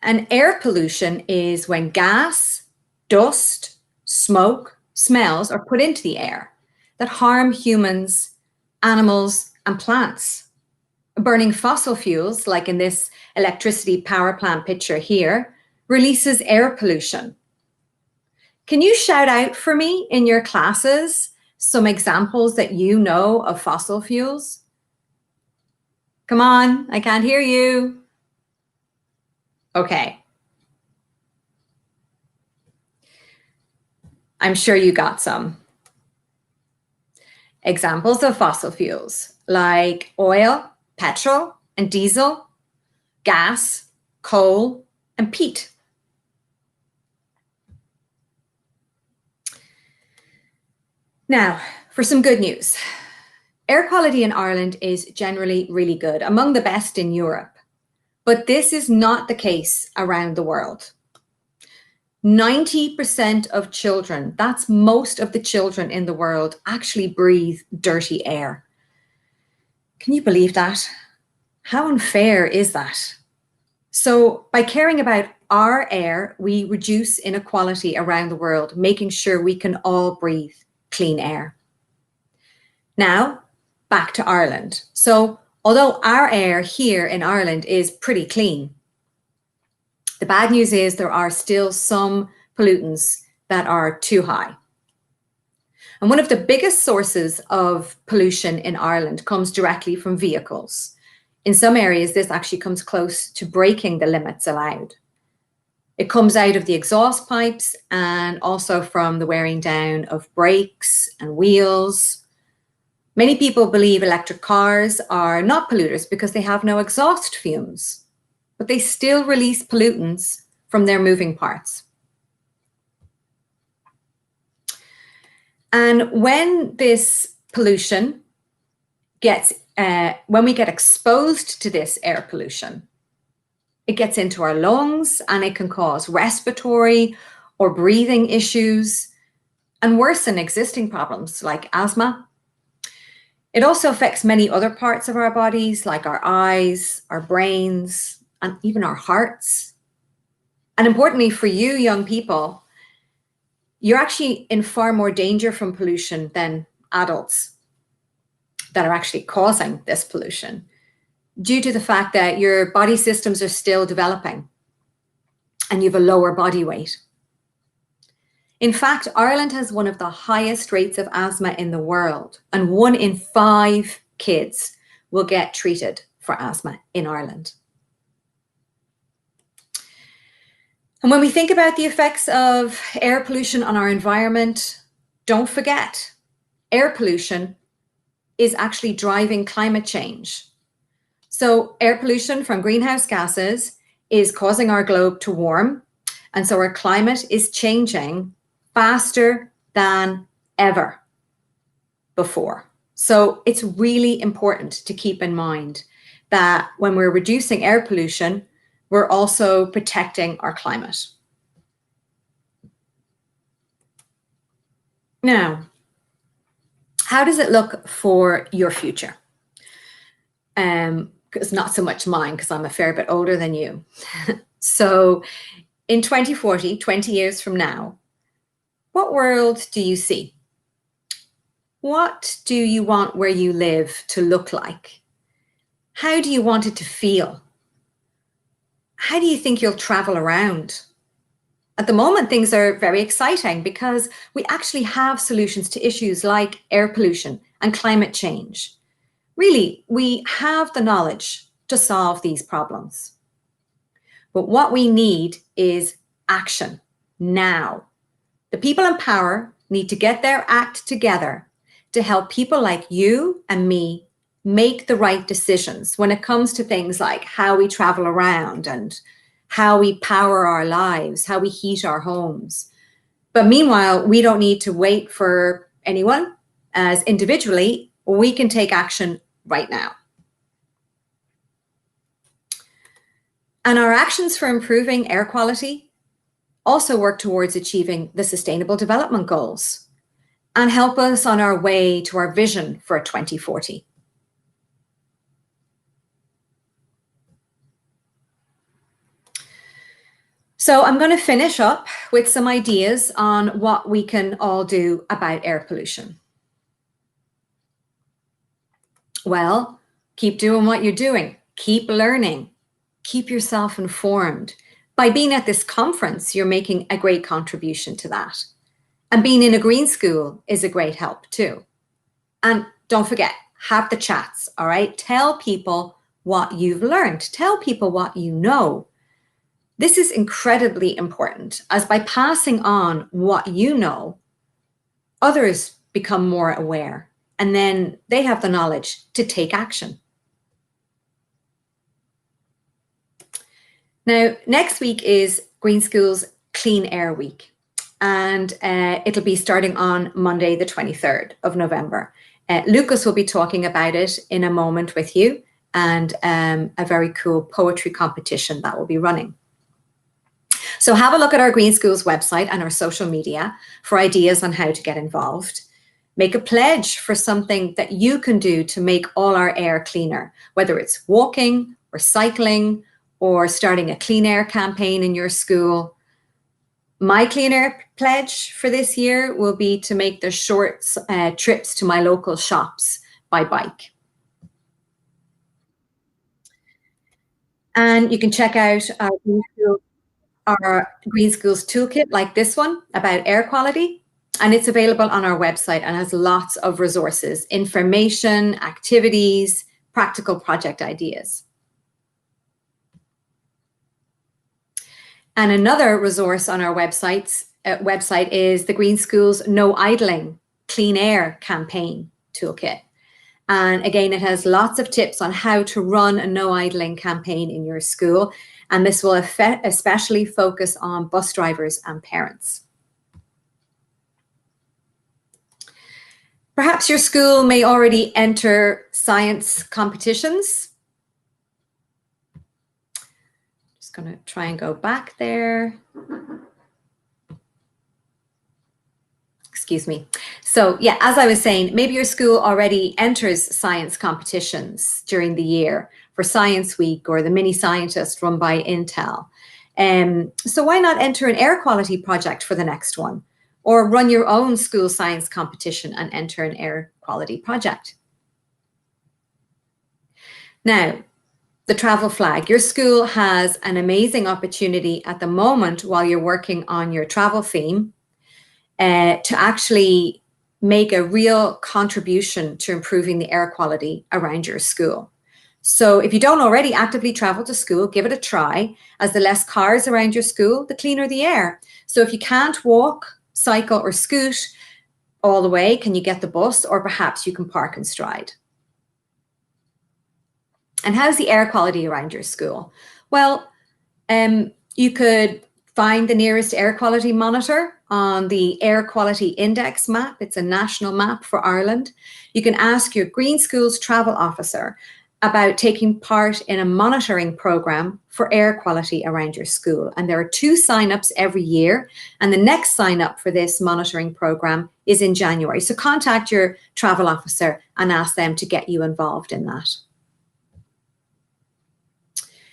And air pollution is when gas, dust, smoke, smells are put into the air that harm humans, animals, and plants. Burning fossil fuels, like in this electricity power plant picture here, releases air pollution. Can you shout out for me in your classes some examples that you know of fossil fuels? Come on, I can't hear you. Okay. I'm sure you got some. Examples of fossil fuels like oil, petrol and diesel, gas, coal, and peat. Now, for some good news. Air quality in Ireland is generally really good, among the best in Europe. But this is not the case around the world. 90% of children, that's most of the children in the world, actually breathe dirty air. Can you believe that? How unfair is that? So by caring about our air, we reduce inequality around the world, making sure we can all breathe clean air. Now, back to Ireland. So although our air here in Ireland is pretty clean, the bad news is there are still some pollutants that are too high. And one of the biggest sources of pollution in Ireland comes directly from vehicles. In some areas, this actually comes close to breaking the limits allowed. It comes out of the exhaust pipes and also from the wearing down of brakes and wheels. Many people believe electric cars are not polluters because they have no exhaust fumes, but they still release pollutants from their moving parts. And when this pollution gets, when we get exposed to this air pollution, It gets into our lungs and it can cause respiratory or breathing issues and worsen existing problems like asthma. It also affects many other parts of our bodies, like our eyes, our brains, and even our hearts. And importantly for you young people, you're actually in far more danger from pollution than adults that are actually causing this pollution, due to the fact that your body systems are still developing and you have a lower body weight. In fact, Ireland has one of the highest rates of asthma in the world, and 1 in 5 kids will get treated for asthma in Ireland. And when we think about the effects of air pollution on our environment, don't forget, air pollution is actually driving climate change. So air pollution from greenhouse gases is causing our globe to warm, and so our climate is changing faster than ever before. So it's really important to keep in mind that when we're reducing air pollution, we're also protecting our climate. Now, how does it look for your future? It's not so much mine, because I'm a fair bit older than you. So in 2040, 20 years from now, what world do you see? What do you want where you live to look like? How do you want it to feel? How do you think you'll travel around? At the moment, things are very exciting because we actually have solutions to issues like air pollution and climate change. Really, we have the knowledge to solve these problems. But what we need is action now. The people in power need to get their act together to help people like you and me make the right decisions when it comes to things like how we travel around and how we power our lives, how we heat our homes. But meanwhile, we don't need to wait for anyone. As individually, we can take action right now. And our actions for improving air quality also work towards achieving the Sustainable Development Goals and help us on our way to our vision for 2040. So I'm going to finish up with some ideas on what we can all do about air pollution. Well, keep doing what you're doing. Keep learning. Keep yourself informed. By being at this conference, you're making a great contribution to that. And being in a green school is a great help too. And don't forget, have the chats, all right? Tell people what you've learned. Tell people what you know. This is incredibly important, as by passing on what you know, others become more aware, and then they have the knowledge to take action. Now, next week is Green School's Clean Air Week, and it'll be starting on Monday, the 23rd of November. Lucas will be talking about it in a moment with you, and a very cool poetry competition that will be running. So have a look at our Green Schools website and our social media for ideas on how to get involved. Make a pledge for something that you can do to make all our air cleaner, whether it's walking or cycling or starting a clean air campaign in your school. My clean air pledge for this year will be to make the short trips to my local shops by bike. And you can check out our Green Schools toolkit like this one about air quality, and it's available on our website and has lots of resources, information, activities, practical project ideas. And another resource on our website is the Green Schools No Idling Clean Air Campaign Toolkit. And again, it has lots of tips on how to run a no idling campaign in your school. And this will especially focus on bus drivers and parents. Perhaps your school may already enter science competitions. going to try and go back there. Excuse me. So yeah, as I was saying, maybe your school already enters science competitions during the year for Science Week or the Mini Scientist run by Intel. So why not enter an air quality project for the next one, or run your own school science competition and enter an air quality project? Now, the travel flag. Your school has an amazing opportunity at the moment while you're working on your travel theme to actually make a real contribution to improving the air quality around your school. So if you don't already actively travel to school, give it a try, as the less cars around your school, the cleaner the air. So if you can't walk, cycle or scoot all the way, can you get the bus, or perhaps you can park and stride? And how's the air quality around your school? Well, you could find the nearest air quality monitor on the Air Quality Index map. It's a national map for Ireland. You can ask your Green Schools travel officer about taking part in a monitoring program for air quality around your school. And there are 2 sign-ups every year. And the next sign-up for this monitoring program is in January. So contact your travel officer and ask them to get you involved in that.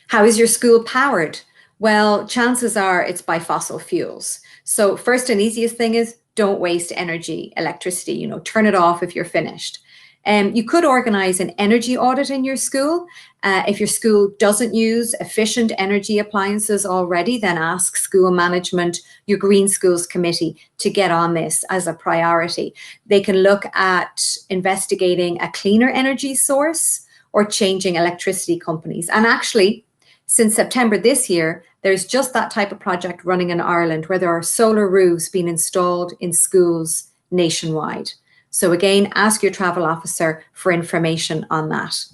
How is your school powered? Well, chances are it's by fossil fuels. So first and easiest thing is don't waste energy, electricity, turn it off if you're finished. You could organize an energy audit in your school. If your school doesn't use efficient energy appliances already, then ask school management, your Green Schools Committee, to get on this as a priority. They can look at investigating a cleaner energy source or changing electricity companies. And actually, since September this year, there's just that type of project running in Ireland where there are solar roofs being installed in schools nationwide. So again, ask your travel officer for information on that.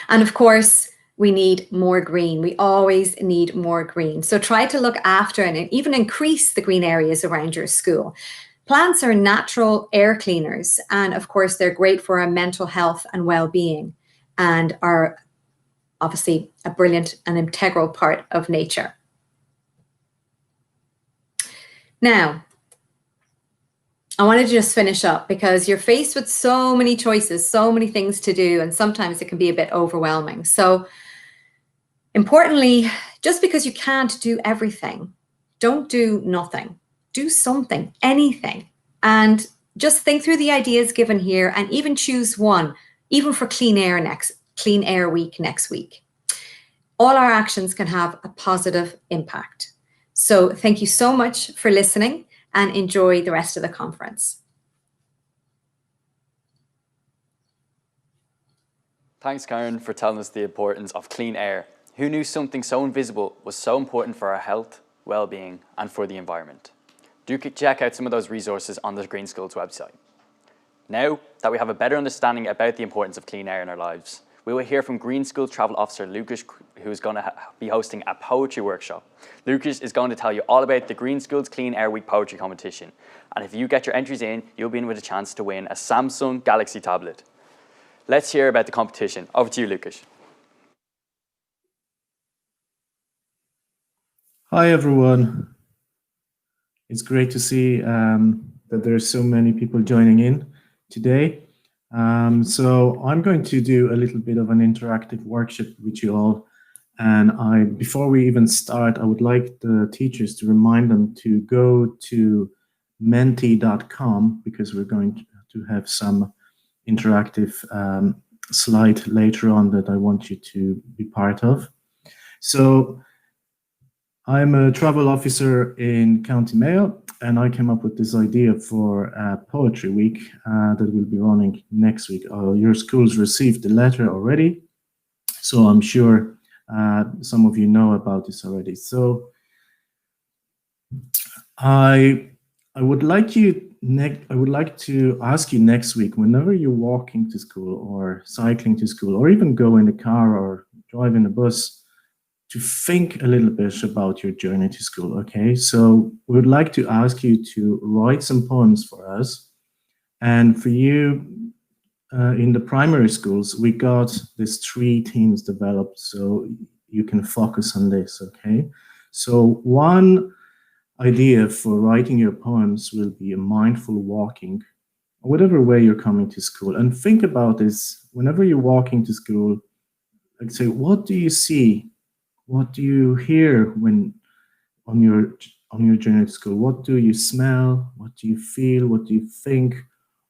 And of course, we need more green. We always need more green. So try to look after and even increase the green areas around your school. Plants are natural air cleaners. And of course, they're great for our mental health and well-being, and are obviously a brilliant and integral part of nature. Now, I wanted to just finish up because you're faced with so many choices, so many things to do, and sometimes it can be a bit overwhelming. So importantly, just because you can't do everything, don't do nothing. Do something, anything. And just think through the ideas given here and even choose one, even for Clean Air Week next week. All our actions can have a positive impact. So thank you so much for listening, and enjoy the rest of the conference. Thanks, Karen, for telling us the importance of clean air. Who knew something so invisible was so important for our health, well-being, and for the environment? Do check out some of those resources on the Green Schools website. Now that we have a better understanding about the importance of clean air in our lives, we will hear from Green Schools Travel Officer Lucas, who is going to be hosting a poetry workshop. Lucas is going to tell you all about the Green Schools Clean Air Week poetry competition. And if you get your entries in, you'll be in with a chance to win a Samsung Galaxy tablet. Let's hear about the competition. Over to you, Lucas. Hi, everyone. It's great to see that there are so many people joining in today. So I'm going to do a little bit of an interactive workshop with you all. And before we even start, I would like the teachers to remind them to go to menti.com, because we're going to have some interactive slide later on that I want you to be part of. So I'm a travel officer in County Mayo, and I came up with this idea for a poetry week that will be running next week. Your schools received the letter already, so I'm sure some of you know about this already. So I would like to ask you next week, whenever you're walking to school or cycling to school, or even go in the car or driving a bus, to think a little bit about your journey to school, okay? So we would like to ask you to write some poems for us. And for you, in the primary schools, we got these 3 themes developed. So you can focus on this, okay? So one idea for writing your poems will be a mindful walking, whatever way you're coming to school. And think about this, whenever you're walking to school, like say, what do you see? What do you hear when on your journey to school? What do you smell? What do you feel? What do you think?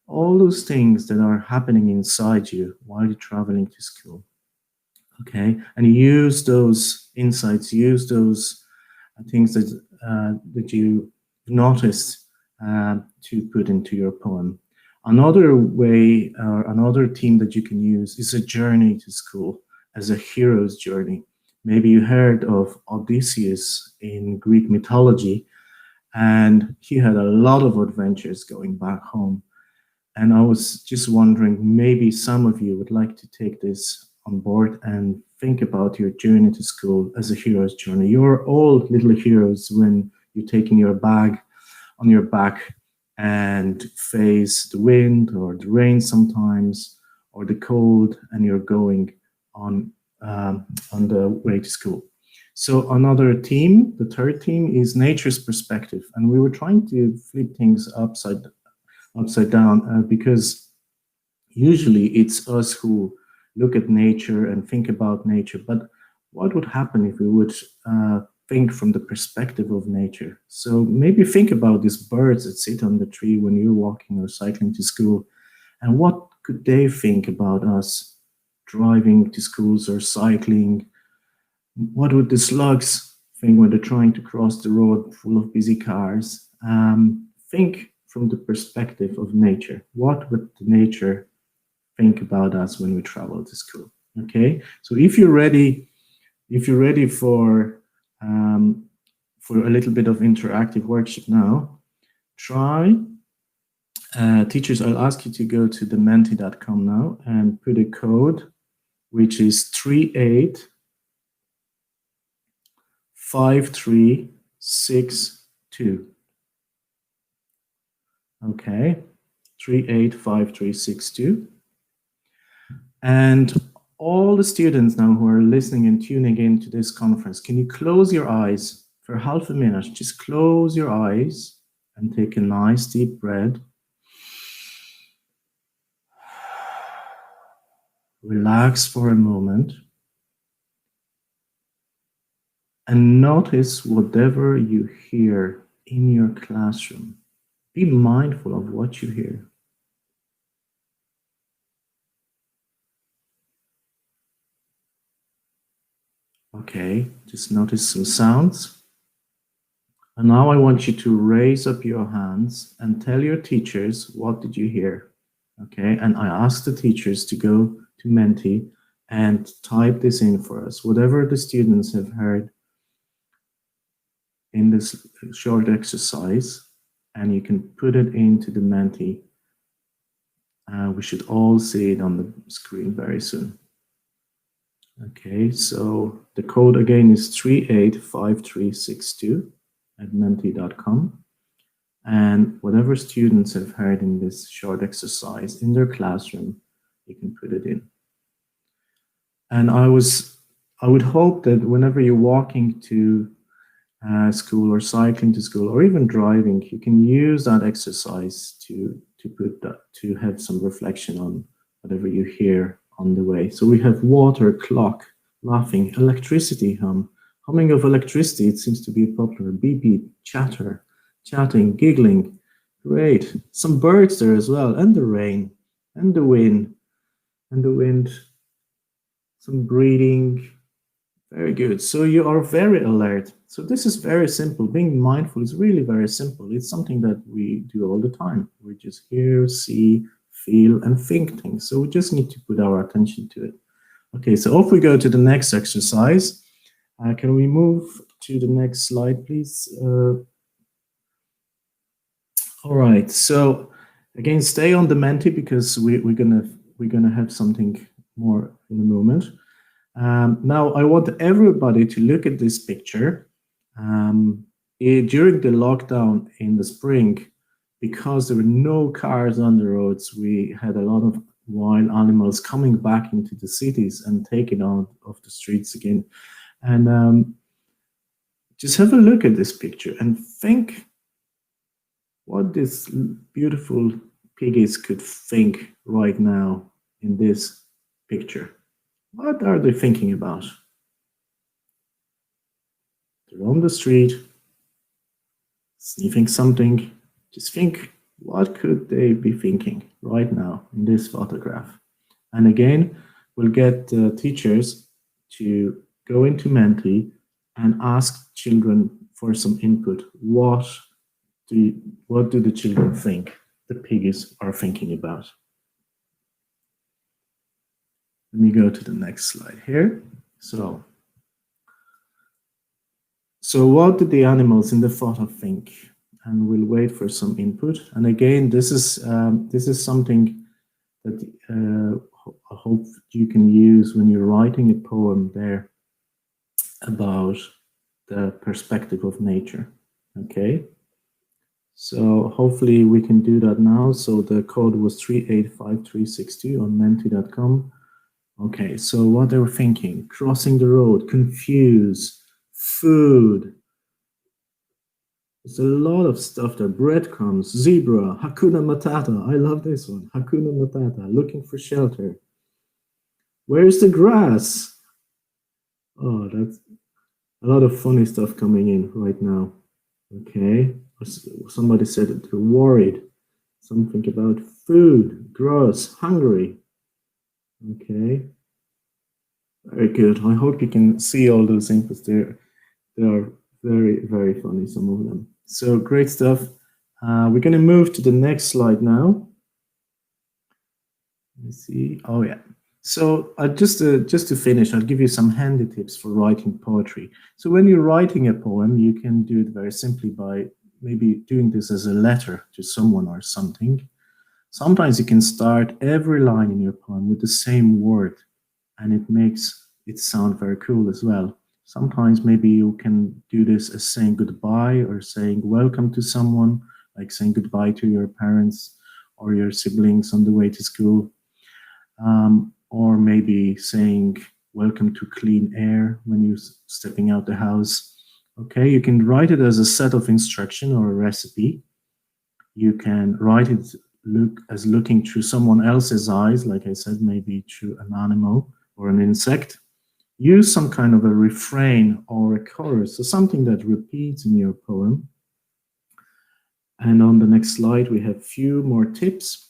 All those things that are happening inside you while you're traveling to school. Okay, and use those insights, use those things that you noticed to put into your poem. Another way, another theme that you can use is a journey to school as a hero's journey. Maybe you heard of Odysseus in Greek mythology, and he had a lot of adventures going back home. And I was just wondering, maybe some of you would like to take this on board and think about your journey to school as a hero's journey. You're all little heroes when you're taking your bag on your back and face the wind or the rain sometimes, or the cold, and you're going on the way to school. So another theme, the third theme, is nature's perspective. And we were trying to flip things upside down because usually it's us who look at nature and think about nature. But what would happen if we would think from the perspective of nature? So maybe think about these birds that sit on the tree when you're walking or cycling to school, and what could they think about us driving to schools or cycling? What would the slugs think when they're trying to cross the road full of busy cars? Think from the perspective of nature. What would the nature think about us when we travel to school? Okay, so if you're ready for a little bit of interactive workshop now, try. Teachers, I'll ask you to go to thementi.com now and put a code, which is 385362. Okay, 385362. And all the students now who are listening and tuning in to this conference, can you close your eyes for half a minute? Just close your eyes and take a nice deep breath. Relax for a moment and notice whatever you hear in your classroom. Be mindful of what you hear. Okay, just notice some sounds. And now I want you to raise up your hands and tell your teachers, what did you hear? Okay, and I ask the teachers to go to Menti and type this in for us, whatever the students have heard in this short exercise, and you can put it into the Menti. We should all see it on the screen very soon. Okay, so the code again is 385362 at menti.com. And whatever students have heard in this short exercise in their classroom, you can put it in. And I would hope that whenever you're walking to school or cycling to school or even driving, you can use that exercise to have some reflection on whatever you hear on the way. So we have water, clock, laughing, electricity, humming of electricity. It seems to be popular. Beep beep, chatter, chatting, giggling. Great. Some birds there as well, and the rain, and the wind, some breathing. Very good. So you are very alert. So this is very simple. Being mindful is really very simple. It's something that we do all the time. We just hear, see, feel, and think things. So we just need to put our attention to it. Okay, so if we go to the next exercise, can we move to the next slide, please? All right. So again, stay on the Menti because we're gonna have something more in a moment. Now, I want everybody to look at this picture. During the lockdown in the spring, because there were no cars on the roads, we had a lot of wild animals coming back into the cities and taking out of the streets again. And just have a look at this picture and think what this beautiful piggies could think right now in this picture. What are they thinking about? They're on the street, sniffing something. Just think, what could they be thinking right now in this photograph? And again, we'll get teachers to go into Menti and ask children for some input. What do the children think the piggies are thinking about? Let me go to the next slide here. So what do the animals in the photo think? And we'll wait for some input. And again, this is something that I hope you can use when you're writing a poem there about the perspective of nature. Okay. So hopefully we can do that now. So the code was 385362 on menti.com. Okay, so what they were thinking: crossing the road, confused, food. There's a lot of stuff there. Breadcrumbs, zebra, Hakuna Matata. I love this one. Hakuna Matata, looking for shelter. Where's the grass? Oh, that's a lot of funny stuff coming in right now. Okay, somebody said that they're worried. Something about food, gross, hungry. Okay, very good. I hope you can see all those inputs there. They are very, very funny, some of them. So great stuff. We're going to move to the next slide now. Let me see. Oh yeah. So just to finish, I'll give you some handy tips for writing poetry. So when you're writing a poem, you can do it very simply by maybe doing this as a letter to someone or something. Sometimes you can start every line in your poem with the same word, and it makes it sound very cool as well. Sometimes maybe you can do this as saying goodbye or saying welcome to someone, like saying goodbye to your parents or your siblings on the way to school. Or maybe saying welcome to clean air when you're stepping out the house. Okay, you can write it as a set of instruction or a recipe. You can write it looking through someone else's eyes, like I said, maybe through an animal or an insect. Use some kind of a refrain or a chorus, so something that repeats in your poem. And on the next slide, we have a few more tips.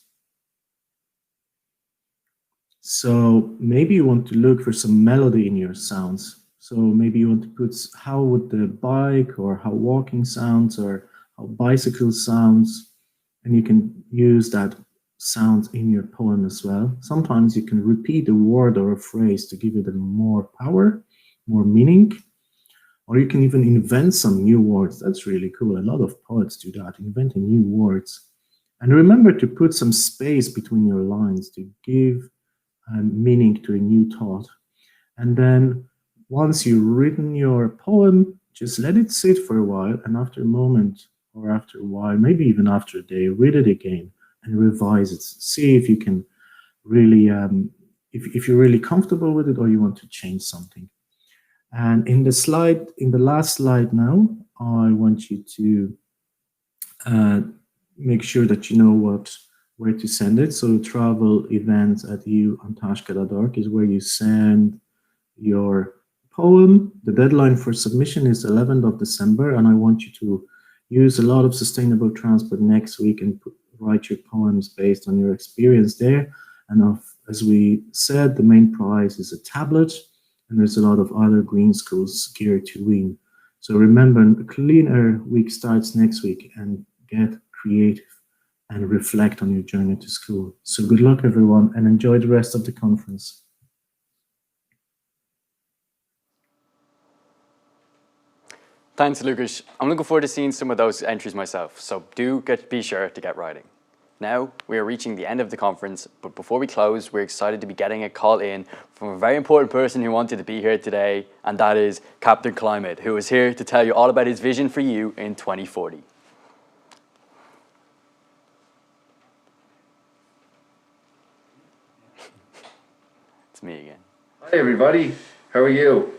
So maybe you want to look for some melody in your sounds. So maybe you want to put how would the bike or how walking sounds or how bicycle sounds, and you can use that sound in your poem as well. Sometimes you can repeat a word or a phrase to give it more power, more meaning, or you can even invent some new words. That's really cool. A lot of poets do that, inventing new words. And remember to put some space between your lines to give meaning to a new thought. And then once you've written your poem, just let it sit for a while, and after a moment or after a while, maybe even after a day, read it again and revise it. See if you can really, if you're really comfortable with it or you want to change something. And in the last slide now, I want you to make sure that you know where to send it. So travel events at uantashka.org is where you send your poem. The deadline for submission is 11th of December, and I want you to use a lot of sustainable transport next week and write your poems based on your experience there. And as we said, the main prize is a tablet, and there's a lot of other green schools geared to win. So remember, Clean Air Week starts next week, and get creative and reflect on your journey to school. So good luck, everyone, and enjoy the rest of the conference. Thanks, Lucas. I'm looking forward to seeing some of those entries myself, so be sure to get writing. Now, we are reaching the end of the conference, but before we close, we're excited to be getting a call in from a very important person who wanted to be here today, and that is Captain Climate, who is here to tell you all about his vision for you in 2040. It's me again. Hi, everybody. How are you?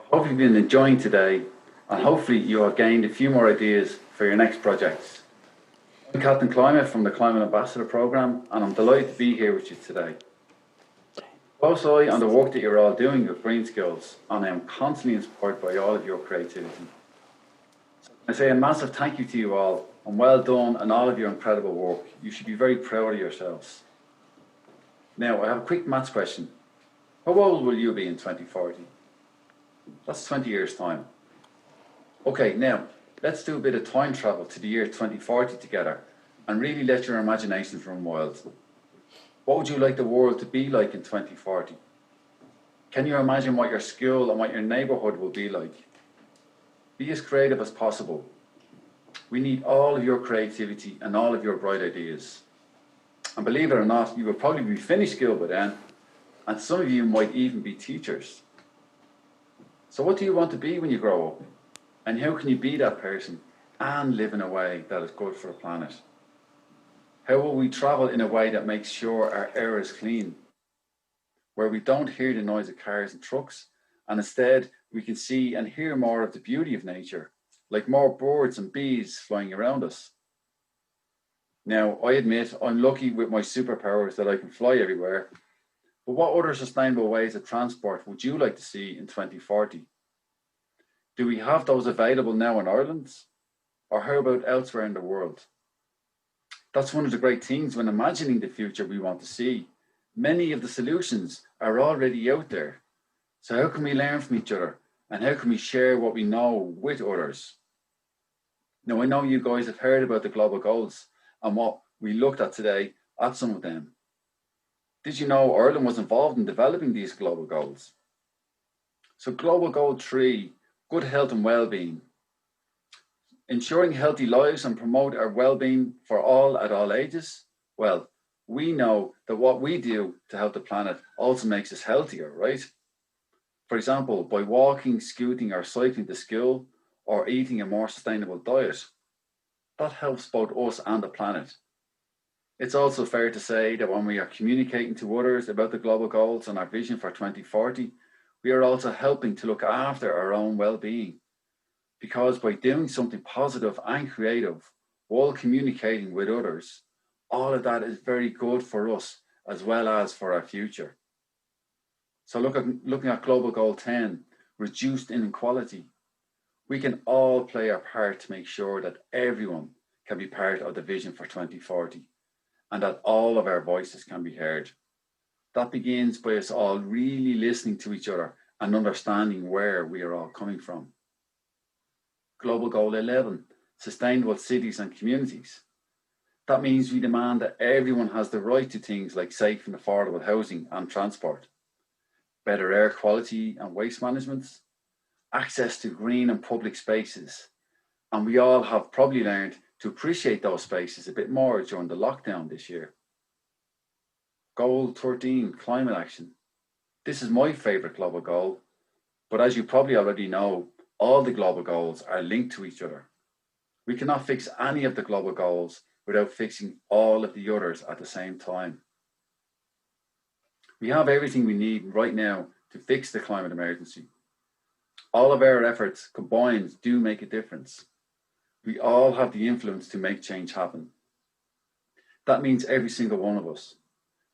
Hope you've been enjoying today, and hopefully you have gained a few more ideas for your next projects. I'm Captain Climate from the Climate Ambassador Programme, and I'm delighted to be here with you today. Close eye on the work that you're all doing with Green Skills, and I am constantly inspired by all of your creativity. So I say a massive thank you to you all, and well done on all of your incredible work. You should be very proud of yourselves. Now, I have a quick maths question. How old will you be in 2040? That's 20 years' time. Okay, now, let's do a bit of time travel to the year 2040 together and really let your imaginations run wild. What would you like the world to be like in 2040? Can you imagine what your school and what your neighbourhood will be like? Be as creative as possible. We need all of your creativity and all of your bright ideas. And believe it or not, you will probably be finished school by then, and some of you might even be teachers. So what do you want to be when you grow up? And how can you be that person and live in a way that is good for the planet? How will we travel in a way that makes sure our air is clean? Where we don't hear the noise of cars and trucks, and instead we can see and hear more of the beauty of nature, like more birds and bees flying around us. Now, I admit I'm lucky with my superpowers that I can fly everywhere, but what other sustainable ways of transport would you like to see in 2040? Do we have those available now in Ireland? Or how about elsewhere in the world? That's one of the great things when imagining the future we want to see. Many of the solutions are already out there. So how can we learn from each other? And how can we share what we know with others? Now, I know you guys have heard about the global goals and what we looked at today at some of them. Did you know Ireland was involved in developing these global goals? So Global Goal 3, good health and well-being. Ensuring healthy lives and promote our well-being for all at all ages. Well, we know that what we do to help the planet also makes us healthier, right? For example, by walking, scooting or cycling to school or eating a more sustainable diet. That helps both us and the planet. It's also fair to say that when we are communicating to others about the global goals and our vision for 2040, we are also helping to look after our own well-being. Because by doing something positive and creative while communicating with others, all of that is very good for us as well as for our future. So looking at Global Goal 10, reduced inequality, we can all play our part to make sure that everyone can be part of the vision for 2040 and that all of our voices can be heard. That begins by us all really listening to each other and understanding where we are all coming from. Global Goal 11, sustainable cities and communities. That means we demand that everyone has the right to things like safe and affordable housing and transport, better air quality and waste management, access to green and public spaces. And we all have probably learned to appreciate those spaces a bit more during the lockdown this year. Goal 13, climate action. This is my favourite global goal, but as you probably already know, all the global goals are linked to each other. We cannot fix any of the global goals without fixing all of the others at the same time. We have everything we need right now to fix the climate emergency. All of our efforts combined do make a difference. We all have the influence to make change happen. That means every single one of us,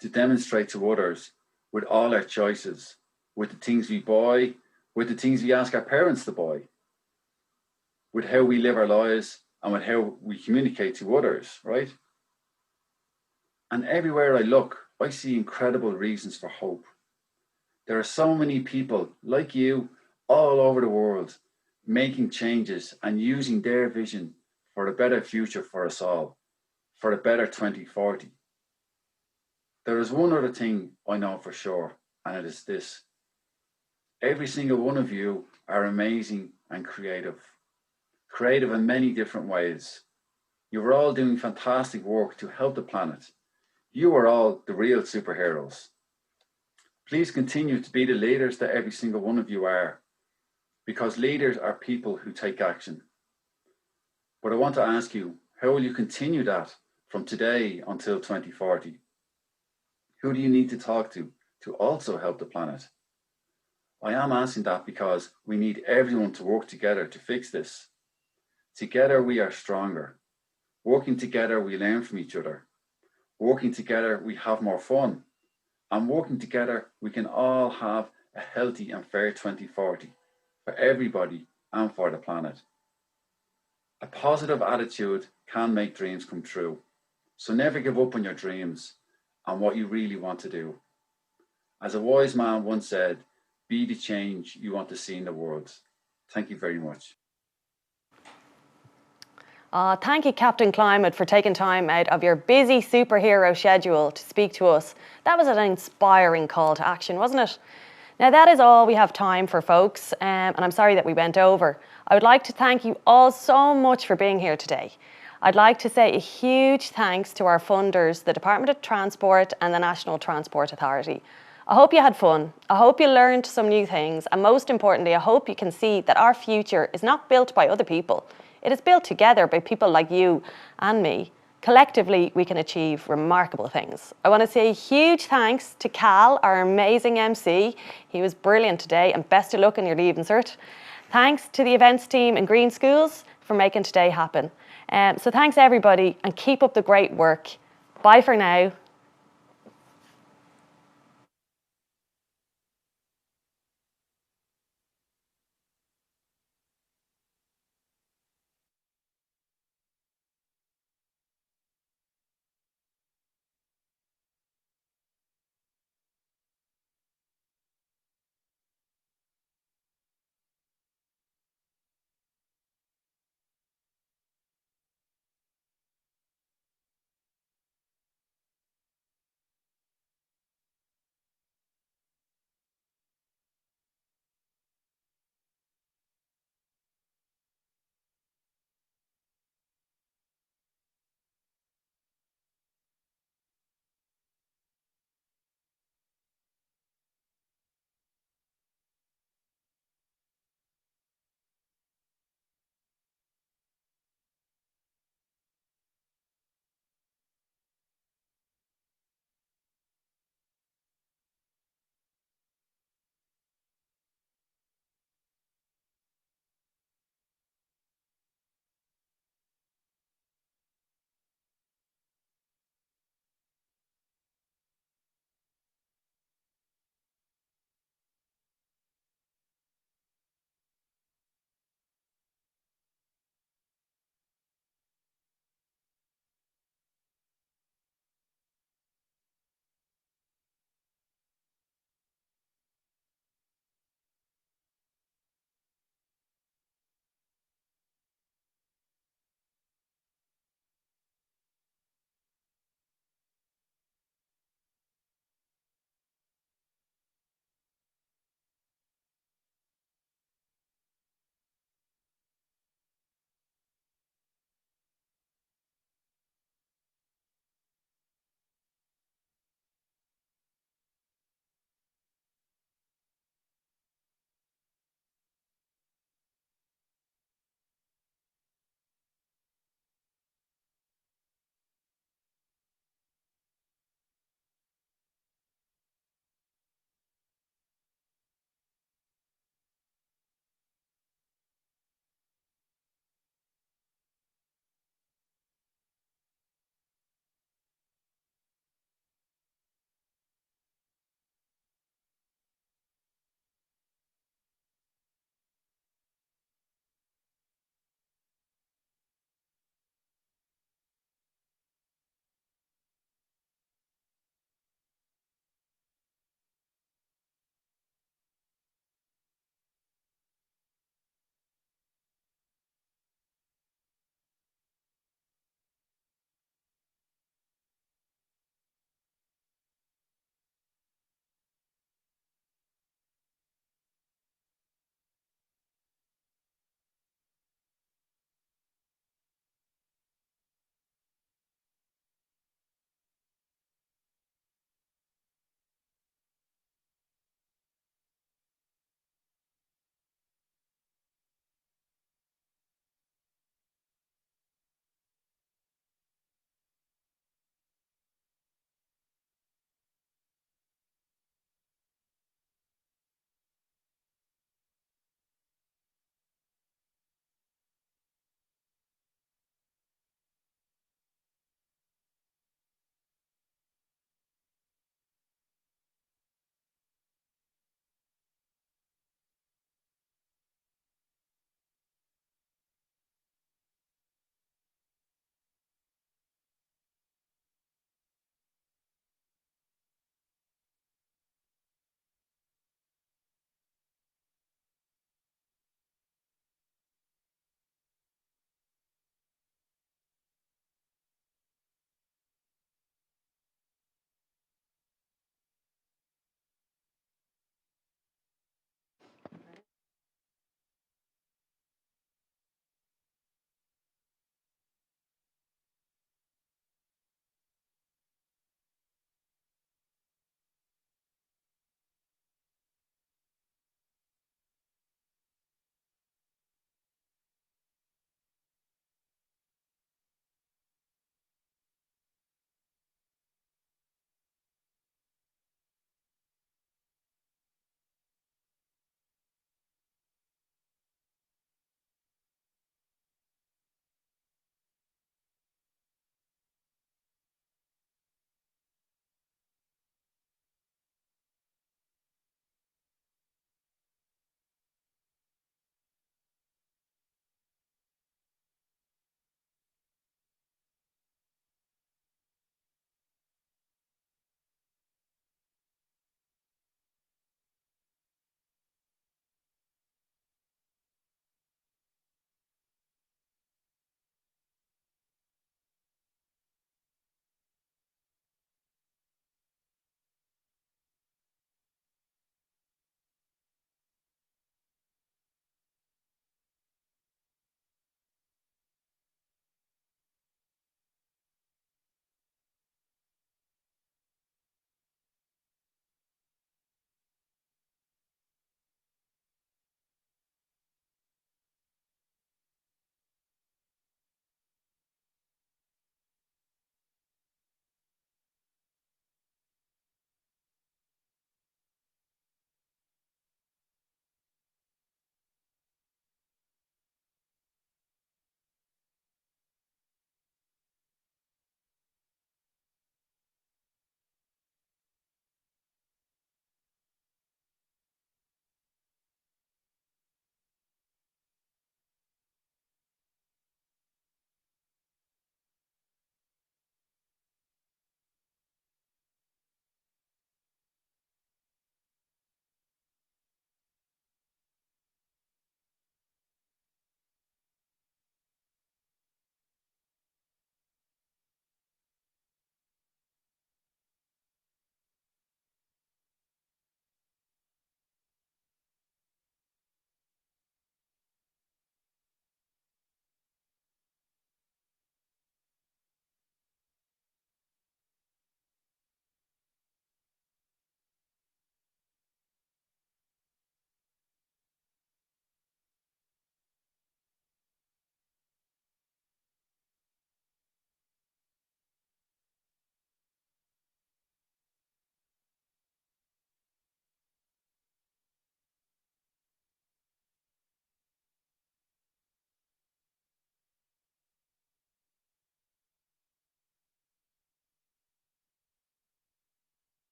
to demonstrate to others with all our choices, with the things we buy, with the things we ask our parents to buy, with how we live our lives and with how we communicate to others, right? And everywhere I look, I see incredible reasons for hope. There are so many people like you all over the world making changes and using their vision for a better future for us all, for a better 2040. There is one other thing I know for sure, and it is this. Every single one of you are amazing and creative in many different ways. You are all doing fantastic work to help the planet. You are all the real superheroes. Please continue to be the leaders that every single one of you are, because leaders are people who take action. But I want to ask you, how will you continue that from today until 2040? Who do you need to talk to also help the planet? I am asking that because we need everyone to work together to fix this. Together we are stronger. Working together we learn from each other. Working together we have more fun. And working together we can all have a healthy and fair 2040 for everybody and for the planet. A positive attitude can make dreams come true. So never give up on your dreams and what you really want to do. As a wise man once said, be the change you want to see in the world. Thank you very much. Thank you, Captain Climate, for taking time out of your busy superhero schedule to speak to us. That was an inspiring call to action, wasn't it? Now, that is all we have time for, folks, and I'm sorry that we went over. I would like to thank you all so much for being here today. I'd like to say a huge thanks to our funders, the Department of Transport and the National Transport Authority. I hope you had fun. I hope you learned some new things. And most importantly, I hope you can see that our future is not built by other people. It is built together by people like you and me. Collectively, we can achieve remarkable things. I want to say a huge thanks to Cal, our amazing MC. He was brilliant today, and best of luck in your Leaving Cert. Thanks to the events team in Green Schools for making today happen. So thanks everybody, and keep up the great work. Bye for now.